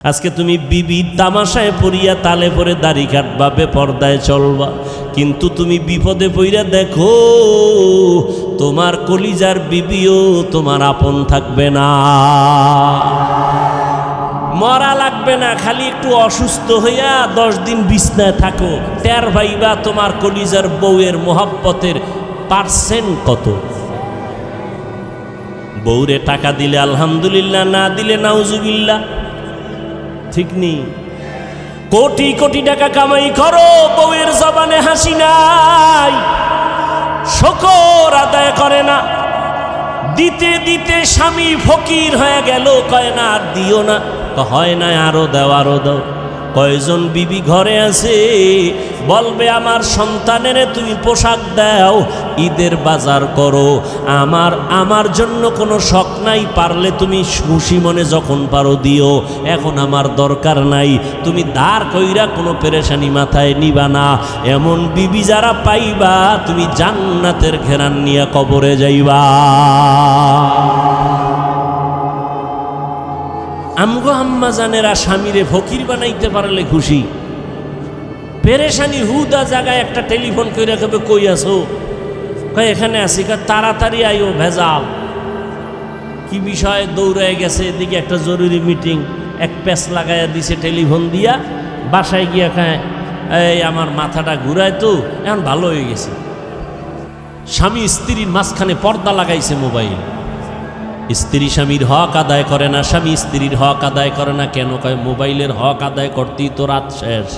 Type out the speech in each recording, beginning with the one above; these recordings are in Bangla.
আজকে তুমি বিবির তামাশায় পড়িয়া তালে পরে দাড়ি কাটবা, বেপরদায় চলবা, কিন্তু তুমি বিপদে পড়িয়া দেখো তোমার কলিজার বিবিও তোমার আপন থাকবে না। মরা লাগবে না, খালি একটু অসুস্থ হইয়া 10 দিন বিছনায় থাকো, টের ভাইবা তোমার কলিজার বউয়ের মোহাব্বতের পার্সেন্ট কত। বউরে টাকা দিলে আলহামদুলিল্লাহ, না দিলে নাউজুবিল্লাহ, ঠিক নেই। কোটি কোটি টাকা কামাই করো, বউয়ের জবানে হাসি নাই, শুকর আদায় করে না। দিতে দিতে স্বামী ফকির হয়ে গেল, কয় না আর দিও না, হয় না আরো দাও আরো দাও। কয়জন বিবি ঘরে আছে বলবে আমার সন্তানের তুমি পোশাক দাও, ঈদের বাজার করো, আমার জন্য কোনো শখ নাই, পারলে তুমি খুশি মনে যখন পারো দিও, এখন আমার দরকার নাই। তুমি ধার কইরা কোনো পেরেশানি মাথায় নিবা না। এমন বিবি যারা পাইবা তুমি জান্নাতের ঘেরান নিয়ে কবরে যাইবা। আমগো আম্মা জানেরা স্বামীরে ফকির বানাইতে পারলে খুশি, পেরেশানি হুদা জায়গায় একটা টেলিফোন কইরা কবে কই আছো, কয় এখানে আছি, তাড়াতাড়ি আইও, ভেজাল কি বিষয়, দৌড়ায় গেছে এদিকে একটা জরুরি মিটিং, এক প্যাচ লাগাইয়া দিছে টেলিফোন দিয়া, বাসায় গিয়া খায় এই আমার মাথাটা ঘুরায়, তো এখন ভালো হয়ে গেছে। স্বামী স্ত্রীর মাঝখানে পর্দা লাগাইছে মোবাইল, স্ত্রী স্বামীর হক আদায় করে না, স্বামী স্ত্রীর হক আদায় করে না। কেন? কয় মোবাইলের হক আদায় করতেই তো রাত শেষ।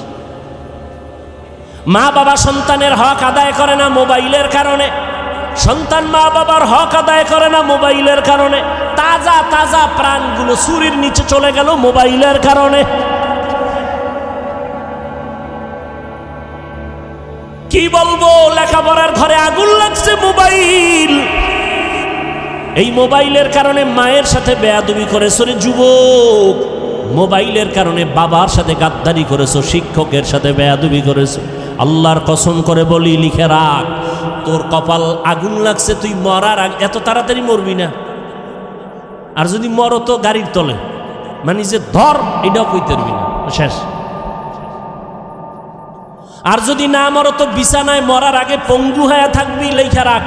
মা বাবা সন্তানের হক আদায় করে না মোবাইলের কারণে, সন্তান মা বাবার হক আদায় করে না মোবাইলের কারণে। তাজা তাজা প্রাণগুলো চুরির নিচে চলে গেল মোবাইলের কারণে। কি বলবো, লেখাপড়ার ঘরে আগুন লাগছে মোবাইল। এই মোবাইলের কারণে মায়ের সাথে বেয়াদবি করেছো রে যুবক, মোবাইলের কারণে বাবার সাথে গাদ্দারি করেছো, শিক্ষকের সাথে বেয়াদবি করেছো। আল্লাহর কসম করে বলি, লিখে রাখ, তোর কপাল আগুন লাগছে, তুই মরার আগে এত তাড়াতাড়ি মরবি না। আর যদি মরো তো গাড়ির তলে, মানে যে ধর এটাও কইতে পারবি না, শেষ। আর যদি না মরো তো বিছানায় মরার আগে পঙ্গু হয়ে থাকবি, লেখা রাখ।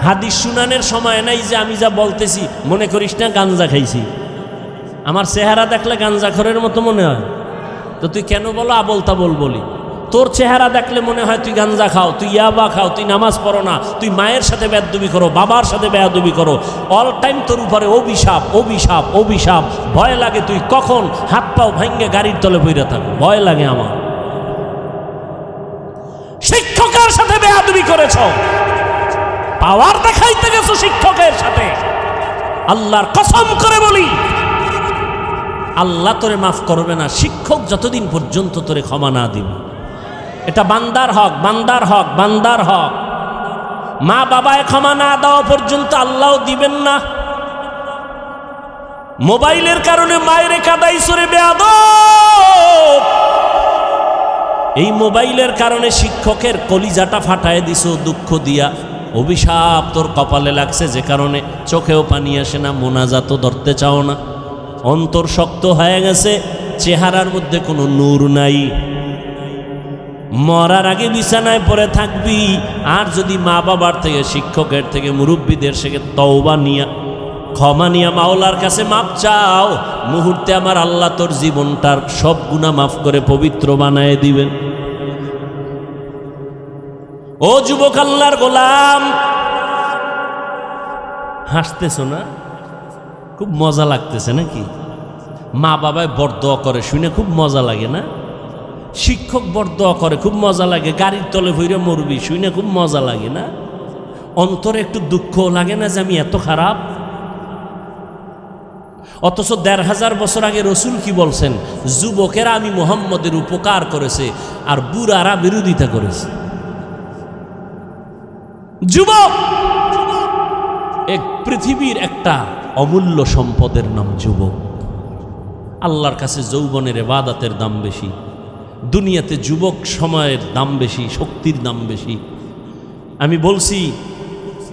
হাদিস শুনানের সময় নাই যে আমি যা বলতেছি মনে করিস না গাঞ্জা খাইছি, আমার চেহারা দেখলে গাঞ্জাখোরের মতো মনে হয়, তো তুই কেন বলো আবল তাবল বলি? তোর চেহারা দেখলে মনে হয় তুই গাঞ্জা খাও, তুই ইয়াবা খাও, তুই নামাজ পড়ো না, তুই মায়ের সাথে বেয়াদবি করো, বাবার সাথে বেয়াদবি করো, অল টাইম তোর উপরে অভিশাপ অভিশাপ অভিশাপ। ভয় লাগে তুই কখন হাত পাও ভাঙ্গে গাড়ির তলে পইরা থাকো, ভয় লাগে আমার। শিক্ষকের সাথে বেয়াদবি করেছ, পাওয়ার দেখাইতে গেছো শিক্ষকের সাথে, আল্লাহর কসম করে বলি আল্লাহ তোরে মাফ করবে না শিক্ষক যতদিন পর্যন্ত তোরে ক্ষমা না দিবে। এটা বান্দার হক, বান্দার হক, বান্দার হক। মা বাবায় ক্ষমা না দেওয়া পর্যন্ত আল্লাহও দিবেন না। মোবাইলের কারণে মায়ের কাদাইছো রে বেয়াদব, এই মোবাইলের কারণে শিক্ষকের কলিজাটা ফাটায় দিছো দুঃখ দিয়া। অভিশাপ তোর কপালে লাগছে, যে কারণে চোখেও পানি আসে না, মোনাজাতও ধরতে চাও না, অন্তর শক্ত হয়ে গেছে, চেহারার মধ্যে কোনো নূর নাই। মরার আগে বিছানায় পড়ে থাকবি। আর যদি মা বাবার থেকে, শিক্ষকের থেকে, মুরব্বীদের থেকে তওবা নিয়া, ক্ষমা নিয়া মাওলার কাছে মাপ চাও, মুহূর্তে আমার আল্লাহ তোর জীবনটার সব গুনাহ মাফ করে পবিত্র বানায় দিবেন। ও যুবক আল্লাহর গোলাম, হাসতেছো না? খুব মজা লাগতেছে নাকি? মা বাবায় বরদোয়া করে শুনে খুব মজা লাগে না? শিক্ষক বরদোয়া করে খুব মজা লাগে, গাড়ির তলে ভইরা মরবি শুনে খুব মজা লাগে না? অন্তরে একটু দুঃখ লাগে না যে আমি এত খারাপ? অথচ ১৫০০ বছর আগে রসুল কি বলছেন? যুবকেরা আমি মুহাম্মদের উপকার করেছে আর বুড়ারা বিরোধিতা করেছে। যুবক এক পৃথিবীর একটা অমূল্য সম্পদের নাম যুবক। আল্লাহর কাছে যৌবনের ইবাদতের দাম বেশি, দুনিয়াতে যুবক সময়ের দাম বেশি, শক্তির দাম বেশি। আমি বলছি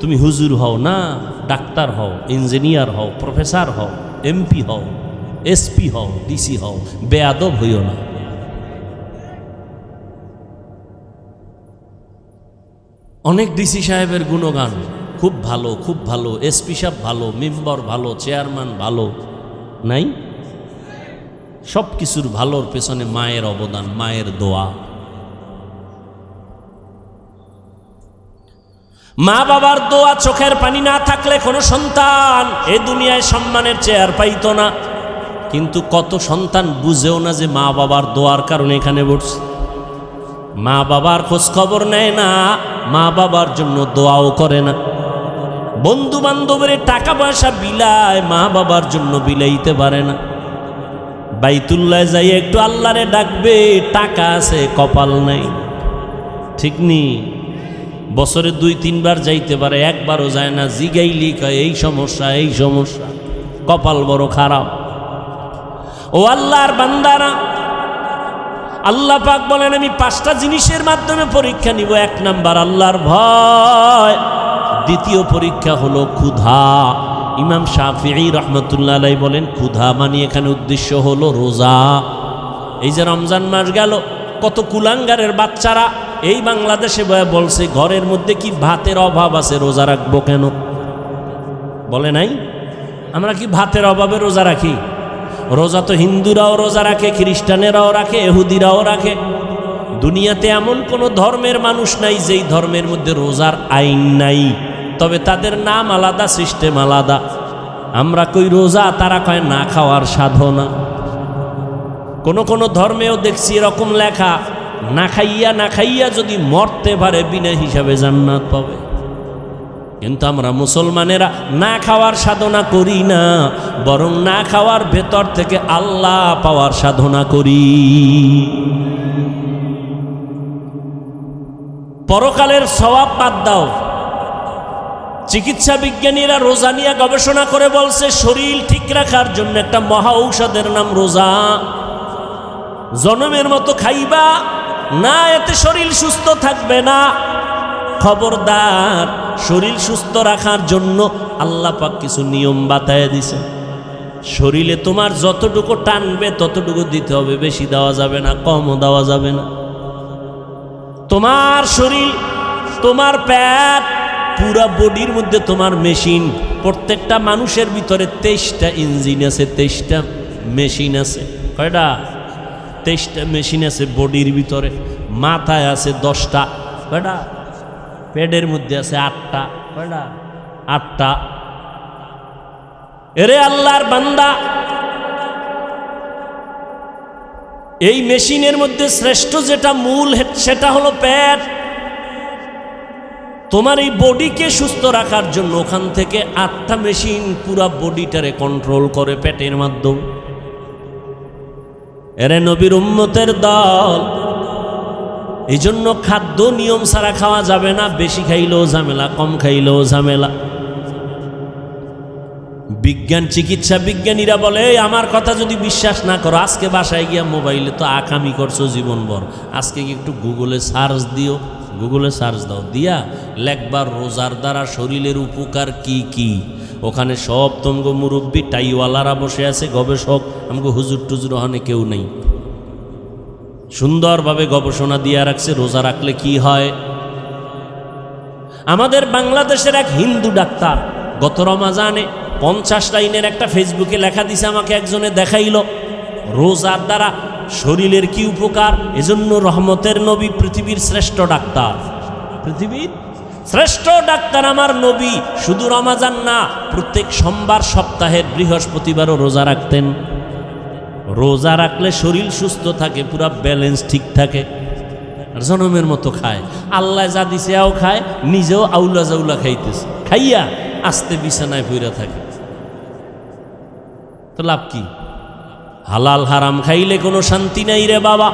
তুমি হুজুর হও না, ডাক্তার হও, ইঞ্জিনিয়ার হও, প্রফেসর হও, এমপি হও, এসপি হও, ডিসি হও, বেয়াদব হইও না। অনেক ডিসি সাহেবের গুণগান, খুব ভালো, খুব ভালো, এসপি সাহেব ভালো, মেম্বার ভালো, চেয়ারম্যান ভালো, নাই? সব কিছুর ভালোর পেছনে মায়ের অবদান, মায়ের দোয়া। মা বাবার দোয়া, চোখের পানি না থাকলে কোনো সন্তান এ দুনিয়ায় সম্মানের চেয়ার পাইতো না। কিন্তু কত সন্তান বুঝেও না যে মা বাবার দোয়ার কারণে এখানে বসছে। মা বাবার খোঁজ খবর নেয় না, মা বাবার জন্য দোয়াও করে না। বন্ধু বান্ধবের টাকা পয়সা বিলায়, মা বাবার জন্য বিলাইতে পারে না। বাইতুল্লাহ যাই একটু আল্লাহরে ডাকবে, টাকা আছে, কপাল নাই। ঠিক নি? বছরে 2-3 বার যাইতে পারে, একবারও যায় না। জিগাইলি কয় এই সমস্যা, এই সমস্যা, কপাল বড় খারাপ। ও আল্লাহর বান্দারা, আল্লাহ পাক বলেন আমি 5টা জিনিসের মাধ্যমে পরীক্ষা নিব। 1 নাম্বার আল্লাহর ভয়, দ্বিতীয় পরীক্ষা হলো ক্ষুধা। ইমাম শাফিঈ রহমতুল্লাহ আলাইহি বলেন ক্ষুধা মানে এখানে উদ্দেশ্য হলো রোজা। এই যে রমজান মাস গেল, কত কুলাঙ্গারের বাচ্চারা এই বাংলাদেশে বলছে ঘরের মধ্যে কি ভাতের অভাব আছে, রোজা রাখবো কেন? বলে নাই? আমরা কি ভাতের অভাবে রোজা রাখি? রোজা তো হিন্দুরাও রোজা রাখে, খ্রিস্টানেরাও রাখে, ইহুদিরাও রাখে। দুনিয়াতে এমন কোনো ধর্মের মানুষ নাই যেই ধর্মের মধ্যে রোজার আইন নাই, তবে তাদের নাম আলাদা, সিস্টেম আলাদা। আমরা কই রোজা, তারা কয় না খাওয়ার সাধনা। কোন কোন ধর্মেও দেখছি এরকম লেখা, না খাইয়া যদি মরতে পারে বিনা হিসাবে জান্নাত পাবে। কিন্তু আমরা মুসলমানেরা না খাওয়ার সাধনা করি না, বরং না খাওয়ার ভেতর থেকে আল্লাহ পাওয়ার সাধনা করি। পরকালের সওয়াব বাদ দাও। চিকিৎসা বিজ্ঞানীরা রোজা নিয়ে গবেষণা করে বলছে শরীর ঠিক রাখার জন্য একটা মহা ঔষধের নাম রোজা। জনমের মতো খাইবা না, এতে শরীর সুস্থ থাকবে না। খবরদার, শরীর সুস্থ রাখার জন্য আল্লাহ পাক কিছু নিয়ম বাতায় দিছে। শরীরে তোমার যতটুকু টানবে ততটুকু দিতে হবে, বেশি দেওয়া যাবে না, কমও দেওয়া যাবে না। তোমার শরীর, তোমার পেট, পুরা বডির মধ্যে তোমার মেশিন। প্রত্যেকটা মানুষের ভিতরে 23টা ইঞ্জিন আছে, 23টা মেশিন আছে। কয়টা? 23টা মেশিন আছে বডির ভিতরে। মাথায় আছে 10টা। কয়টা? পেটের মধ্যে আছে 8টা। কয়টা? 8টা। এরে আল্লাহর বান্দা, এই মেশিনের মধ্যে শ্রেষ্ঠ যেটা মূল, সেটা হলো পেট। তোমার এই বডিকে সুস্থ রাখার জন্য ওখান থেকে 8টা মেশিন পুরা বডিটারে কন্ট্রোল করে পেটের মাধ্যমে। এরে নবীর উম্মতের দল, এই জন্য খাদ্য নিয়ম ছাড়া খাওয়া যাবে না। বেশি খাইলেও ঝামেলা, কম খাইলেও ঝামেলা। বিজ্ঞান, চিকিৎসা বিজ্ঞানীরা বলে আমার কথা যদি বিশ্বাস না করো, আজকে বাসায় গিয়া মোবাইলে তো আকামি করছো জীবনভর, আজকে একটু গুগলে সার্চ দিও। গুগলে সার্চ দাও, দিয়া লেখবার রোজার দ্বারা শরীরের উপকার কি কি। ওখানে সব তঙ্গ মুরব্বী টাইওয়ালারা বসে আছে, গবেষক। আমাকে হুজুর টুজুর ওখানে কেউ নেই। সুন্দরভাবে গবেষণা দিয়ে রাখছে রোজা রাখলে কি হয়। আমাদের বাংলাদেশের এক হিন্দু ডাক্তার গত রমাজানে 50 লাইনের একটা ফেসবুকে লেখা দিছে, আমাকে একজনে দেখাইল রোজার দ্বারা শরীরের কি উপকার। এজন্য রহমতের নবী পৃথিবীর শ্রেষ্ঠ ডাক্তার। পৃথিবীর শ্রেষ্ঠ ডাক্তার আমার নবী শুধু রমাজান না, প্রত্যেক সোমবার, সপ্তাহের বৃহস্পতিবারও রোজা রাখতেন। রোজা রাখলে শরীর সুস্থ থাকে, পুরা ব্যালেন্স ঠিক থাকে। আর জনমের মতো খায়, আল্লাহ যা দিছে আও খায়, নিজেও আউলা জাউলা খাইতেছে। খাইয়া আস্তে বিছানায় পইরা থাকে, তো লাভ কি? হালাল হারাম খাইলে কোনো শান্তি নাই রে বাবা।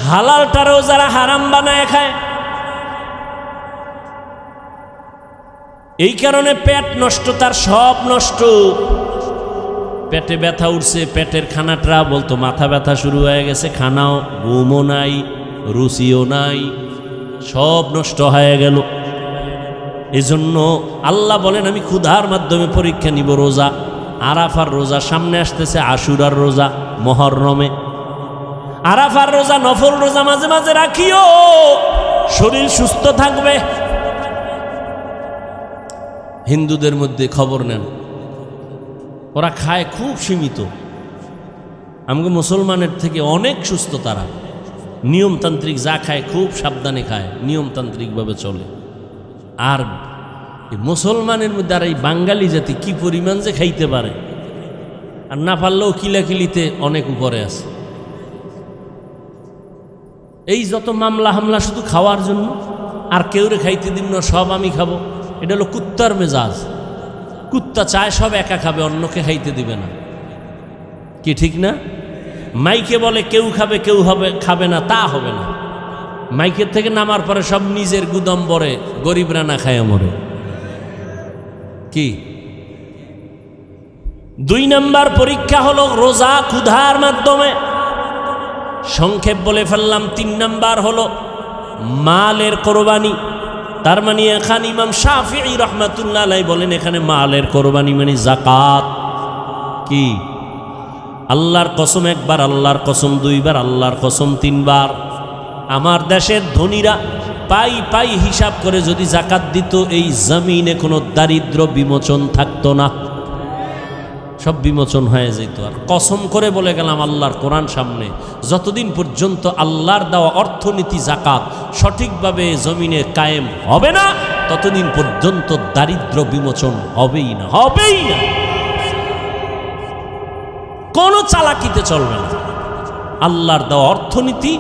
হালালটারও যারা হারাম বানায় খায়, এই কারণে পেট নষ্ট, তার সব নষ্ট। পেটে ব্যথা উঠছে, পেটের খানাটা বলতো মাথা ব্যথা শুরু হয়ে গেছে, খানাও, ঘুমও নাই, রুচিও নাই, সব নষ্ট হয়ে গেল। এজন্য আল্লাহ বলেন আমি ক্ষুধার মাধ্যমে পরীক্ষা নিব রোজা। আরাফার রোজা সামনে আসতেছে, আশুরার রোজা মুহররমে। আরাফার রোজা নফল রোজা মাঝে মাঝে রাখিও, শরীর সুস্থ থাকবে। হিন্দুদের মধ্যে খবর নেন, ওরা খায় খুব সীমিত, আমাকে মুসলমানের থেকে অনেক সুস্থ। তারা নিয়মতান্ত্রিক যা খায় খুব সাবধানে খায়, নিয়মতান্ত্রিকভাবে চলে। আর মুসলমানের মধ্যে আর এই বাঙালি জাতি কি পরিমাণ যে খাইতে পারে, আর না পারলেও কিলাকিলিতে অনেক উপরে আছে। এই যত মামলা হামলা শুধু খাওয়ার জন্য, আর কেউরে খাইতে দিব না, সব আমি খাবো। এটা হলো কুত্তার মেজাজ। কুত্তা চায় সব একা খাবে, অন্যকে খাইতে দিবে না। কি ঠিক না? মাইকে বলে কেউ খাবে কেউ খাবে না, তা হবে না। মাইকের থেকে নামার পরে সব নিজের গুদাম ভরে, গরিবরা না খায় মরে। কি 2 নম্বর পরীক্ষা হলো রোজা ক্ষুধার মাধ্যমে। সংক্ষেপ বলে ফেললাম। 3 নম্বর হলো মালের কোরবানি। তার মানে এখানে ইমাম শাফিঈ রাহমাতুল্লাহ আলাইহি বলেন এখানে মালের কোরবানি মানে যাকাত। কি আল্লাহর কসম 1 বার, আল্লাহর কসম 2 বার, আল্লাহর কসম 3 বার। আমার দেশের ধনীরা পাই পাই হিসাব করে যদি যাকাত দিত, এই জমিনে কোনো দারিদ্র বিমোচন থাকতো না, সব বিমোচন হয়ে যেত। আর কসম করে বলে গেলাম আল্লাহর কোরআন সামনে, যতদিন পর্যন্ত আল্লাহর দেওয়া অর্থনীতি যাকাত সঠিকভাবে জমিনে কায়েম হবে না, ততদিন পর্যন্ত দারিদ্র বিমোচন হবেই না, হবেই না। কোনো চালাকিতে চলবে না। আল্লাহর দেওয়া অর্থনীতি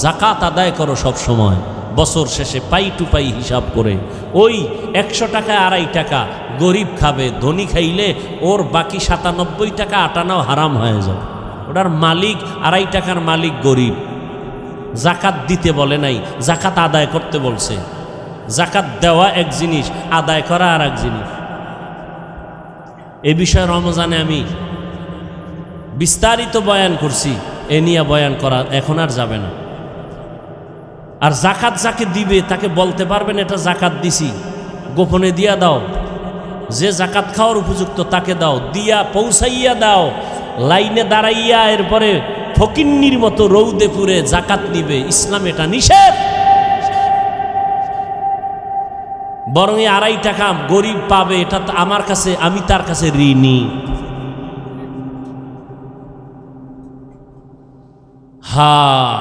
যাকাত আদায় করো সব সময়, বছর শেষে পাই টু পাই হিসাব করে। ওই 100 টাকায় 2.5 টাকা গরিব খাবে, ধনী খাইলে ওর বাকি 97 টাকা আটানাও হারাম হয়ে যাবে। ওটার মালিক 2.5 টাকার মালিক গরিব। যাকাত দিতে বলে নাই, যাকাত আদায় করতে বলছে। যাকাত দেওয়া এক জিনিস, আদায় করা আর এক জিনিস। এ বিষয়ে রমজানে আমি বিস্তারিত বয়ান করছি, এ নিয়ে বয়ান করা এখন আর যাবে না। আর যাকাত যাকে দিবে তাকে বলতে পারবেন এটা যাকাত দিছি, গোপনে দিয়া দাও। যে যাকাত খাওয়ার উপযুক্ত তাকে দাও, দিয়া পৌঁছাইয়া দাও। লাইনে দাঁড়াইয়া এরপরে ফকিন্নির মতো রৌদে পুরে যাকাত নিবে, ইসলাম এটা নিষেধ। বরং 2.5 টাকা গরিব পাবে, এটা আমার কাছে, আমি তার কাছে ঋণী। হ্যাঁ,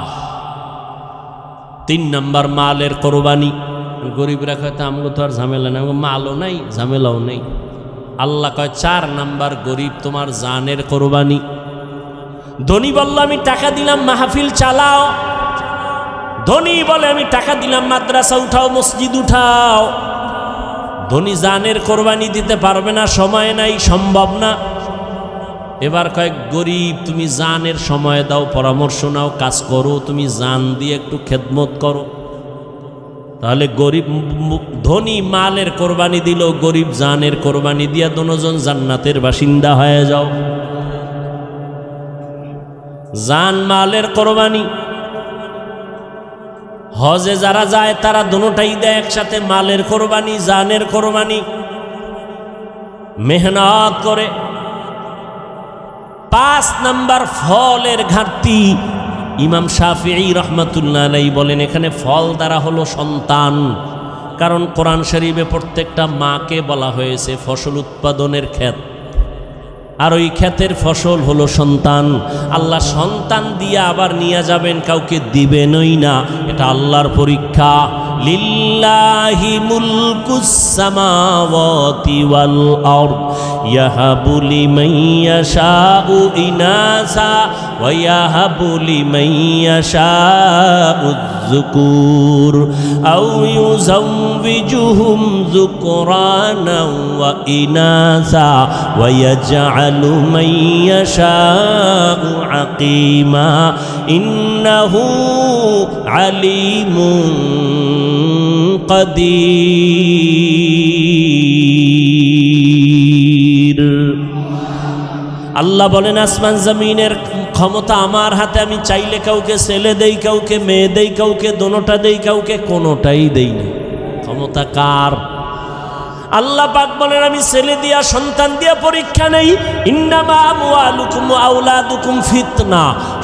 3 নম্বর মালের কোরবানি। গরিবরা কয় তো আমগো তো আর ঝামেলা নেই, মালও নাই ঝামেলাও নেই। আল্লাহ কয় 4 নম্বর গরিব তোমার জানের কোরবানি। ধনী বলল আমি টাকা দিলাম মাহফিল চালাও, ধনী বলে আমি টাকা দিলাম মাদ্রাসা উঠাও, মসজিদ উঠাও। ধনী জানের কোরবানি দিতে পারবে না, সময় নাই, সম্ভব না। এবার কয়েক গরিব তুমি জানের সময় দাও, পরামর্শ নাও, কাজ করো, তুমি জান দিয়ে একটু খেদমত করো। তাহলে গরিব ধনী মালের কোরবানি দিল, গরিব জানের কোরবানি দিয়া দুজন জান্নাতের বাসিন্দা হয়ে যাও। জান মালের কোরবানি। হজে যারা যায় তারা দুটোটাই দেয় একসাথে, মালের কোরবানি, জানের কোরবানি। মেহনত করে। 5 নম্বর ফলের ঘাটতি। ইমাম শাফিঈ রাহমাতুল্লাহ আলাইহি বলেন এখানে ফল দ্বারা হলো সন্তান। কারণ কোরআন শরীফে প্রত্যেকটা মাকে বলা হয়েছে ফসল উৎপাদনের ক্ষেত, আর ওই ক্ষেতের ফসল হলো সন্তান। আল্লাহ সন্তান দিয়ে আবার নিয়ে যাবেন, কাউকে দিবেনই না। এটা আল্লাহর পরীক্ষা। লিল্লাহি মুলকুস সামাওয়াতি ওয়াল আরদ ইয়াহাবু লিমান ইয়াশাউ ইনাসা ওয়া ইয়াহাবু লিমান ইয়াশাউ যুকুর আও ইউযাওবিজুহুম যুকরানা ওয়া ইনাসা ওয়া ইয়াজআলু মান ইয়াশাউ আকিমা ইন্নাহু আলিমুন কাদির। আল্লাহ বলেন আসমান জমিনের ক্ষমতা আমার হাতে, আমি চাইলে কাউকে ছেলে দেই, কাউকে মেয়ে দেই, কাউকে দোনোটা দেই, কাউকে কোনোটাই দেই না। ক্ষমতা কার? আল্লাহ পাক বলেন আমি ছেলে দিয়া সন্তান দিয়া পরীক্ষা নেই। ইন্নামা আমওয়ালুকুম ওয়া আওলাদুকুম ফিতনা,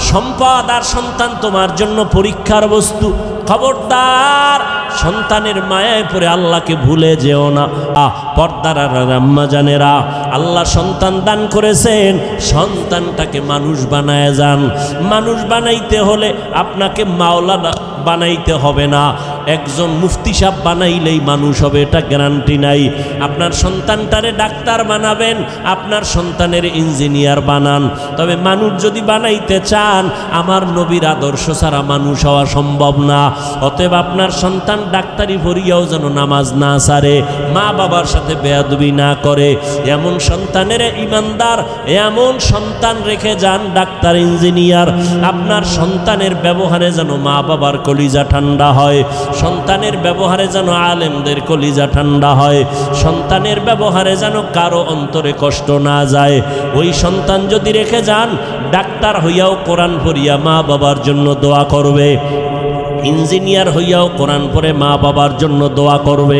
সম্পদ আর সন্তান তোমার জন্য পরীক্ষার বস্তু। খবরদার সন্তানের মায়ায় পড়ে আল্লাহকে ভুলে যেও না। পর্দার আম্মা জানেরা, আল্লাহ সন্তান দান করেছেন, সন্তানটাকে মানুষ বানায় যান। মানুষ বানাইতে হলে আপনাকে মাওলানা বানাইতে হবে না, একজন মুফতি সাহেব বানাইলেই মানুষ হবে এটা গ্যারান্টি নাই। আপনার সন্তানটারে ডাক্তার বানাবেন, আপনার সন্তানের ইঞ্জিনিয়ার বানান, তবে মানুষ যদি বানাইতে চান আমার নবীর আদর্শ ছাড়া মানুষ হওয়া সম্ভব না। অতএব আপনার সন্তান ডাক্তারি পড়িয়াও যেন নামাজ না ছাড়ে, মা বাবার সাথে বেয়াদবি না করে, এমন সন্তানের ইমানদার, এমন সন্তান রেখে যান ডাক্তার ইঞ্জিনিয়ার। আপনার সন্তানের ব্যবহারে যেন মা বাবার কলিজা ঠান্ডা হয়, সন্তানের ব্যবহারে যেন আলেমদের কলিজা ঠান্ডা হয়, সন্তানের ব্যবহারে যেন কারো অন্তরে কষ্ট না যায়। ওই সন্তান যদি রেখে যান, ডাক্তার হইয়াও কোরআন পড়িয়া মা বাবার জন্য দোয়া করবে, ইঞ্জিনিয়ার হইয়াও কোরআন পড়ে মা বাবার জন্য দোয়া করবে।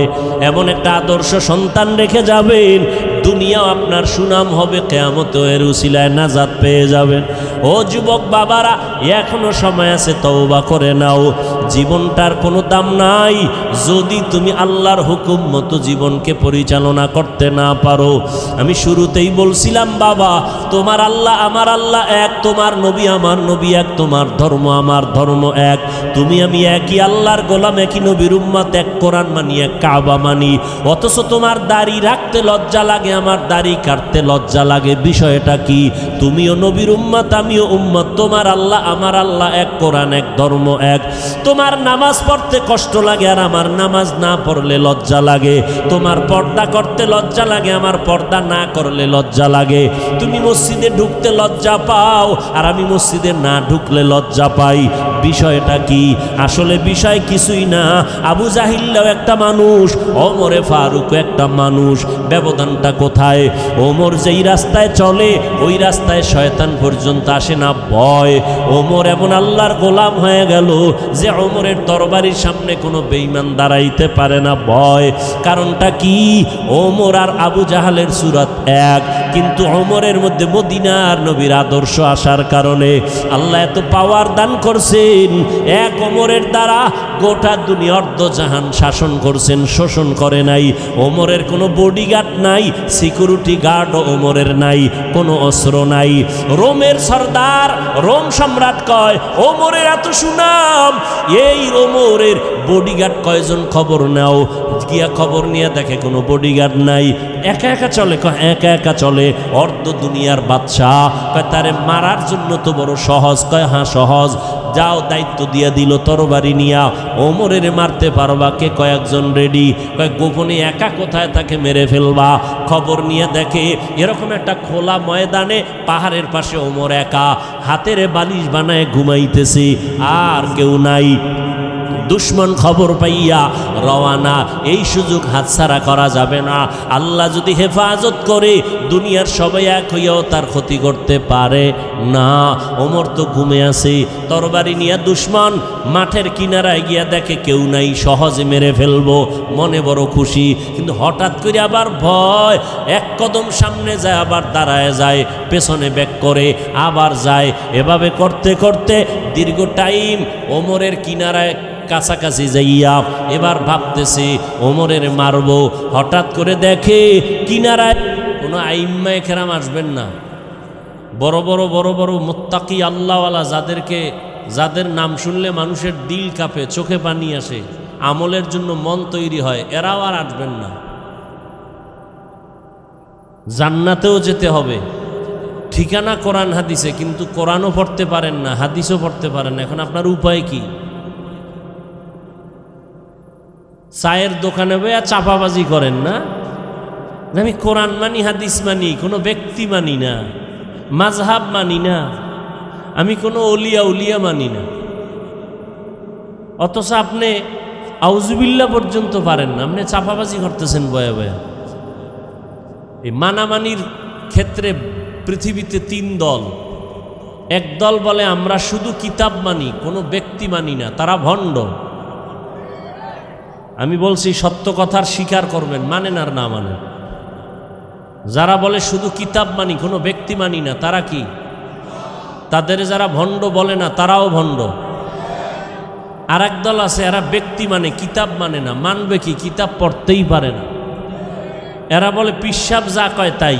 এমন একটা আদর্শ সন্তান রেখে যাবেন, দুনিয়াও আপনার সুনাম হবে, কিয়ামতেও এর উসিলায় নাজাত পেয়ে যাবেন। ও যুবক বাবারা, এখনো সময় আছে, তওবা করে নাও। জীবনটার কোনো দাম নাই যদি তুমি আল্লাহর হুকুম মতো জীবনকে পরিচালনা করতে না পারো। আমি শুরুতেই বলছিলাম বাবা, তোমার আল্লাহ আমার আল্লাহ এক, তোমার নবী আমার নবী এক, তোমার ধর্ম আমার ধর্ম এক, তুমি আমি একই আল্লাহর গোলাম, একই নবীর উম্মত, এক কোরআন মানি, এক কাবা মানি। অথচ তোমার দাড়ি রাখতে লজ্জা লাগে, আমার দাড়ি কাটতে লজ্জা লাগে। বিষয়টা কি? তুমিও নবীর উম্মত, আমিও উম্মত, তোমার আল্লাহ আমার আল্লাহ এক, কোরআন এক, ধর্ম এক। তোমার নামাজ পড়তে কষ্ট লাগে আর আমার নামাজ না পড়লে লজ্জা লাগে, তোমার পর্দা করতে লজ্জা লাগে, আমার পর্দা না করলে লজ্জা লাগে। তুমি মসজিদে ঢুকতে লজ্জা পাও আর আমি মসজিদে না ঢুকলে লজ্জা পাই। বিষয়টা কি? আসলে বিষয় কিছুই না। আবু জাহিল্লাও একটা মানুষ, ওমরে ফারুক একটা মানুষ। ব্যবধানটা কোথায়? ওমর যেই রাস্তায় চলে ওই রাস্তায় শয়তান পর্যন্ত আসে না, ভয়। ওমর এমন আল্লাহর গোলাম হয়ে গেল যে ওমরের দরবারের সামনে কোনো বেঈমান দাঁড়াইতে পারে না, ভয়। কারণটা কি? ওমর আর আবু জাহালের সুরাত এক, কিন্তু ওমরের মধ্যে মদিনার নবীর আদর্শ আসার কারণে আল্লাহ এত পাওয়ার দান করছেন। এক ওমরের দ্বারা গোটা দুনিয়া অর্ধ জাহান শাসন করছেন, শোষণ করে নাই। ওমরের কোনো বডিগার্ড নাই, সিকিউরিটি গার্ডও ওমরের নাই, কোনো অস্ত্র নাই। রোমের সর্দার, রোম সম্রাট কয় ওমরের এত সুনাম, এই ওমরের বডিগার্ড কয়জন? খবর নাও। গিয়া খবর নিয়ে দেখে কোনো বডিগার্ড নাই, একা একা চলে। কয় একা একা চলে? অর্ধ দুনিয়ার বাদশাহ। কয় তারে মারার জন্য তো বড় সহজ। কয় হ্যাঁ সহজ, যাও দায়িত্ব দিয়া দিল তরবারি নিয়া, ওমরের মারতে পারবা কে? কয়েকজন রেডি। কয় গোপনে একা কোথায় তাকে মেরে ফেলবা? খবর নিয়ে দেখে এরকম একটা খোলা ময়দানে পাহাড়ের পাশে ওমর একা, হাতের বালিশ বানায় ঘুমাইতেছে, আর কেউ নাই। দুশ্মন খবর পাইয়া রওয়ানা। এই সুযোগ হাতছাড়া করা যাবে না। আল্লাহ যদি হেফাজত করে দুনিয়ার সবাই এক হইয়াও তার ক্ষতি করতে পারে না। ওমর তো ঘুমে আছে, তরবারি নিয়ে দুশ্মন মাঠের কিনারায় গিয়া দেখে কেউ নাই, সহজে মেরে ফেলবো, মনে বড় খুশি। কিন্তু হঠাৎ করে আবার ভয়, এক কদম সামনে যায়, আবার দাঁড়ায় যায়, পেছনে ব্যাক করে আবার যায়। এভাবে করতে করতে দীর্ঘ টাইম ওমরের কিনারায় কাছাকাছি যাইয়া এবার ভাবতেছে ওমরের মারবো। হঠাৎ করে দেখে কিনারায় কোনো আইম্মায়ে কেরাম আসবেন না, বড় বড় বড় বড় মুত্তাকি আল্লাহওয়ালা, যাদের নাম শুনলে মানুষের দিল কাঁপে, চোখে পানি আসে, আমলের জন্য মন তৈরি হয়, এরাও আর আসবেন না। জান্নাতেও যেতে হবে, ঠিকানা কোরআন হাদিসে, কিন্তু কোরআনও পড়তে পারেন না, হাদিসও পড়তে পারেন না। এখন আপনার উপায় কি? চায়ের দোকানে বইয়া চাপাবাজি করেন না? আমি কোরআন মানি, হাদিস মানি, কোনো ব্যক্তি মানি না, মাযহাব মানি না, আমি কোনো উলিয়া মানি না। অথচ আপনি আউযুবিল্লাহ পর্যন্ত পারেন না, আপনি চাপাবাজি করতেছেন বয়া বয়া। এই মানামানির ক্ষেত্রে পৃথিবীতে তিন দল। এক দল বলে আমরা শুধু কিতাব মানি, কোনো ব্যক্তি মানি না, তারা ভণ্ড। আমি বলছি সত্য কথার স্বীকার করবেন, মানেন আর না মানেন। যারা বলে শুধু কিতাব মানি, কোনো ব্যক্তি মানি না, তারা কি? তাদের যারা ভণ্ড বলে না, তারাও ভণ্ড। আর এক দল আছে, এরা ব্যক্তি মানে, কিতাব মানে না। মানবে কি? কিতাব পড়তেই পারে না। এরা বলে পীর সাহেব যা কয় তাই।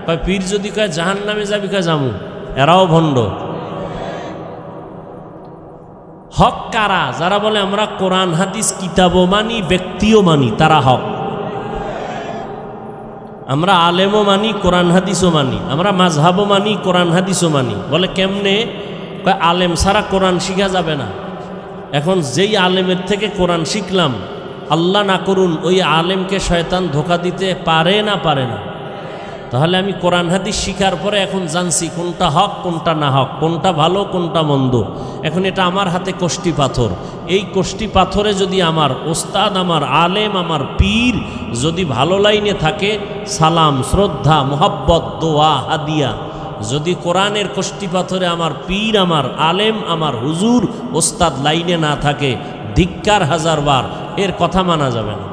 কয় পীর যদি কয় জাহান্নামে যাবি, কয় জামু। এরাও ভণ্ড। হক কারা? যারা বলে আমরা কোরআন হাদিস কিতাবও মানি, ব্যক্তিও মানি, তারা হক। আমরা আলেমও মানি, কোরআন হাদিসও মানি, আমরা মাযহাবও মানি, কোরআন হাদিসও মানি। বলে কেমনে? কয় আলেম ছাড়া কোরআন শিখা যাবে না। এখন যেই আলেমের থেকে কোরআন শিখলাম, আল্লাহ না করুন ওই আলেমকে শয়তান ধোঁকা দিতে পারে না? পারে না। তাহলে আমি কোরআন হাদিস শিখার পরে এখন জানছি কোনটা হক কোনটা না হক, কোনটা ভালো কোনটা মন্দ। এখন এটা আমার হাতে কষ্টি পাথর। এই কষ্টি পাথরে যদি আমার ওস্তাদ, আমার আলেম, আমার পীর যদি ভালো লাইনে থাকে, সালাম, শ্রদ্ধা, মোহাব্বত, দোয়া, হাদিয়া। যদি কোরআনের কষ্টি পাথরে আমার পীর, আমার আলেম, আমার হুজুর, ওস্তাদ লাইনে না থাকে, ধিক্কার হাজারবার, এর কথা মানা যাবে না।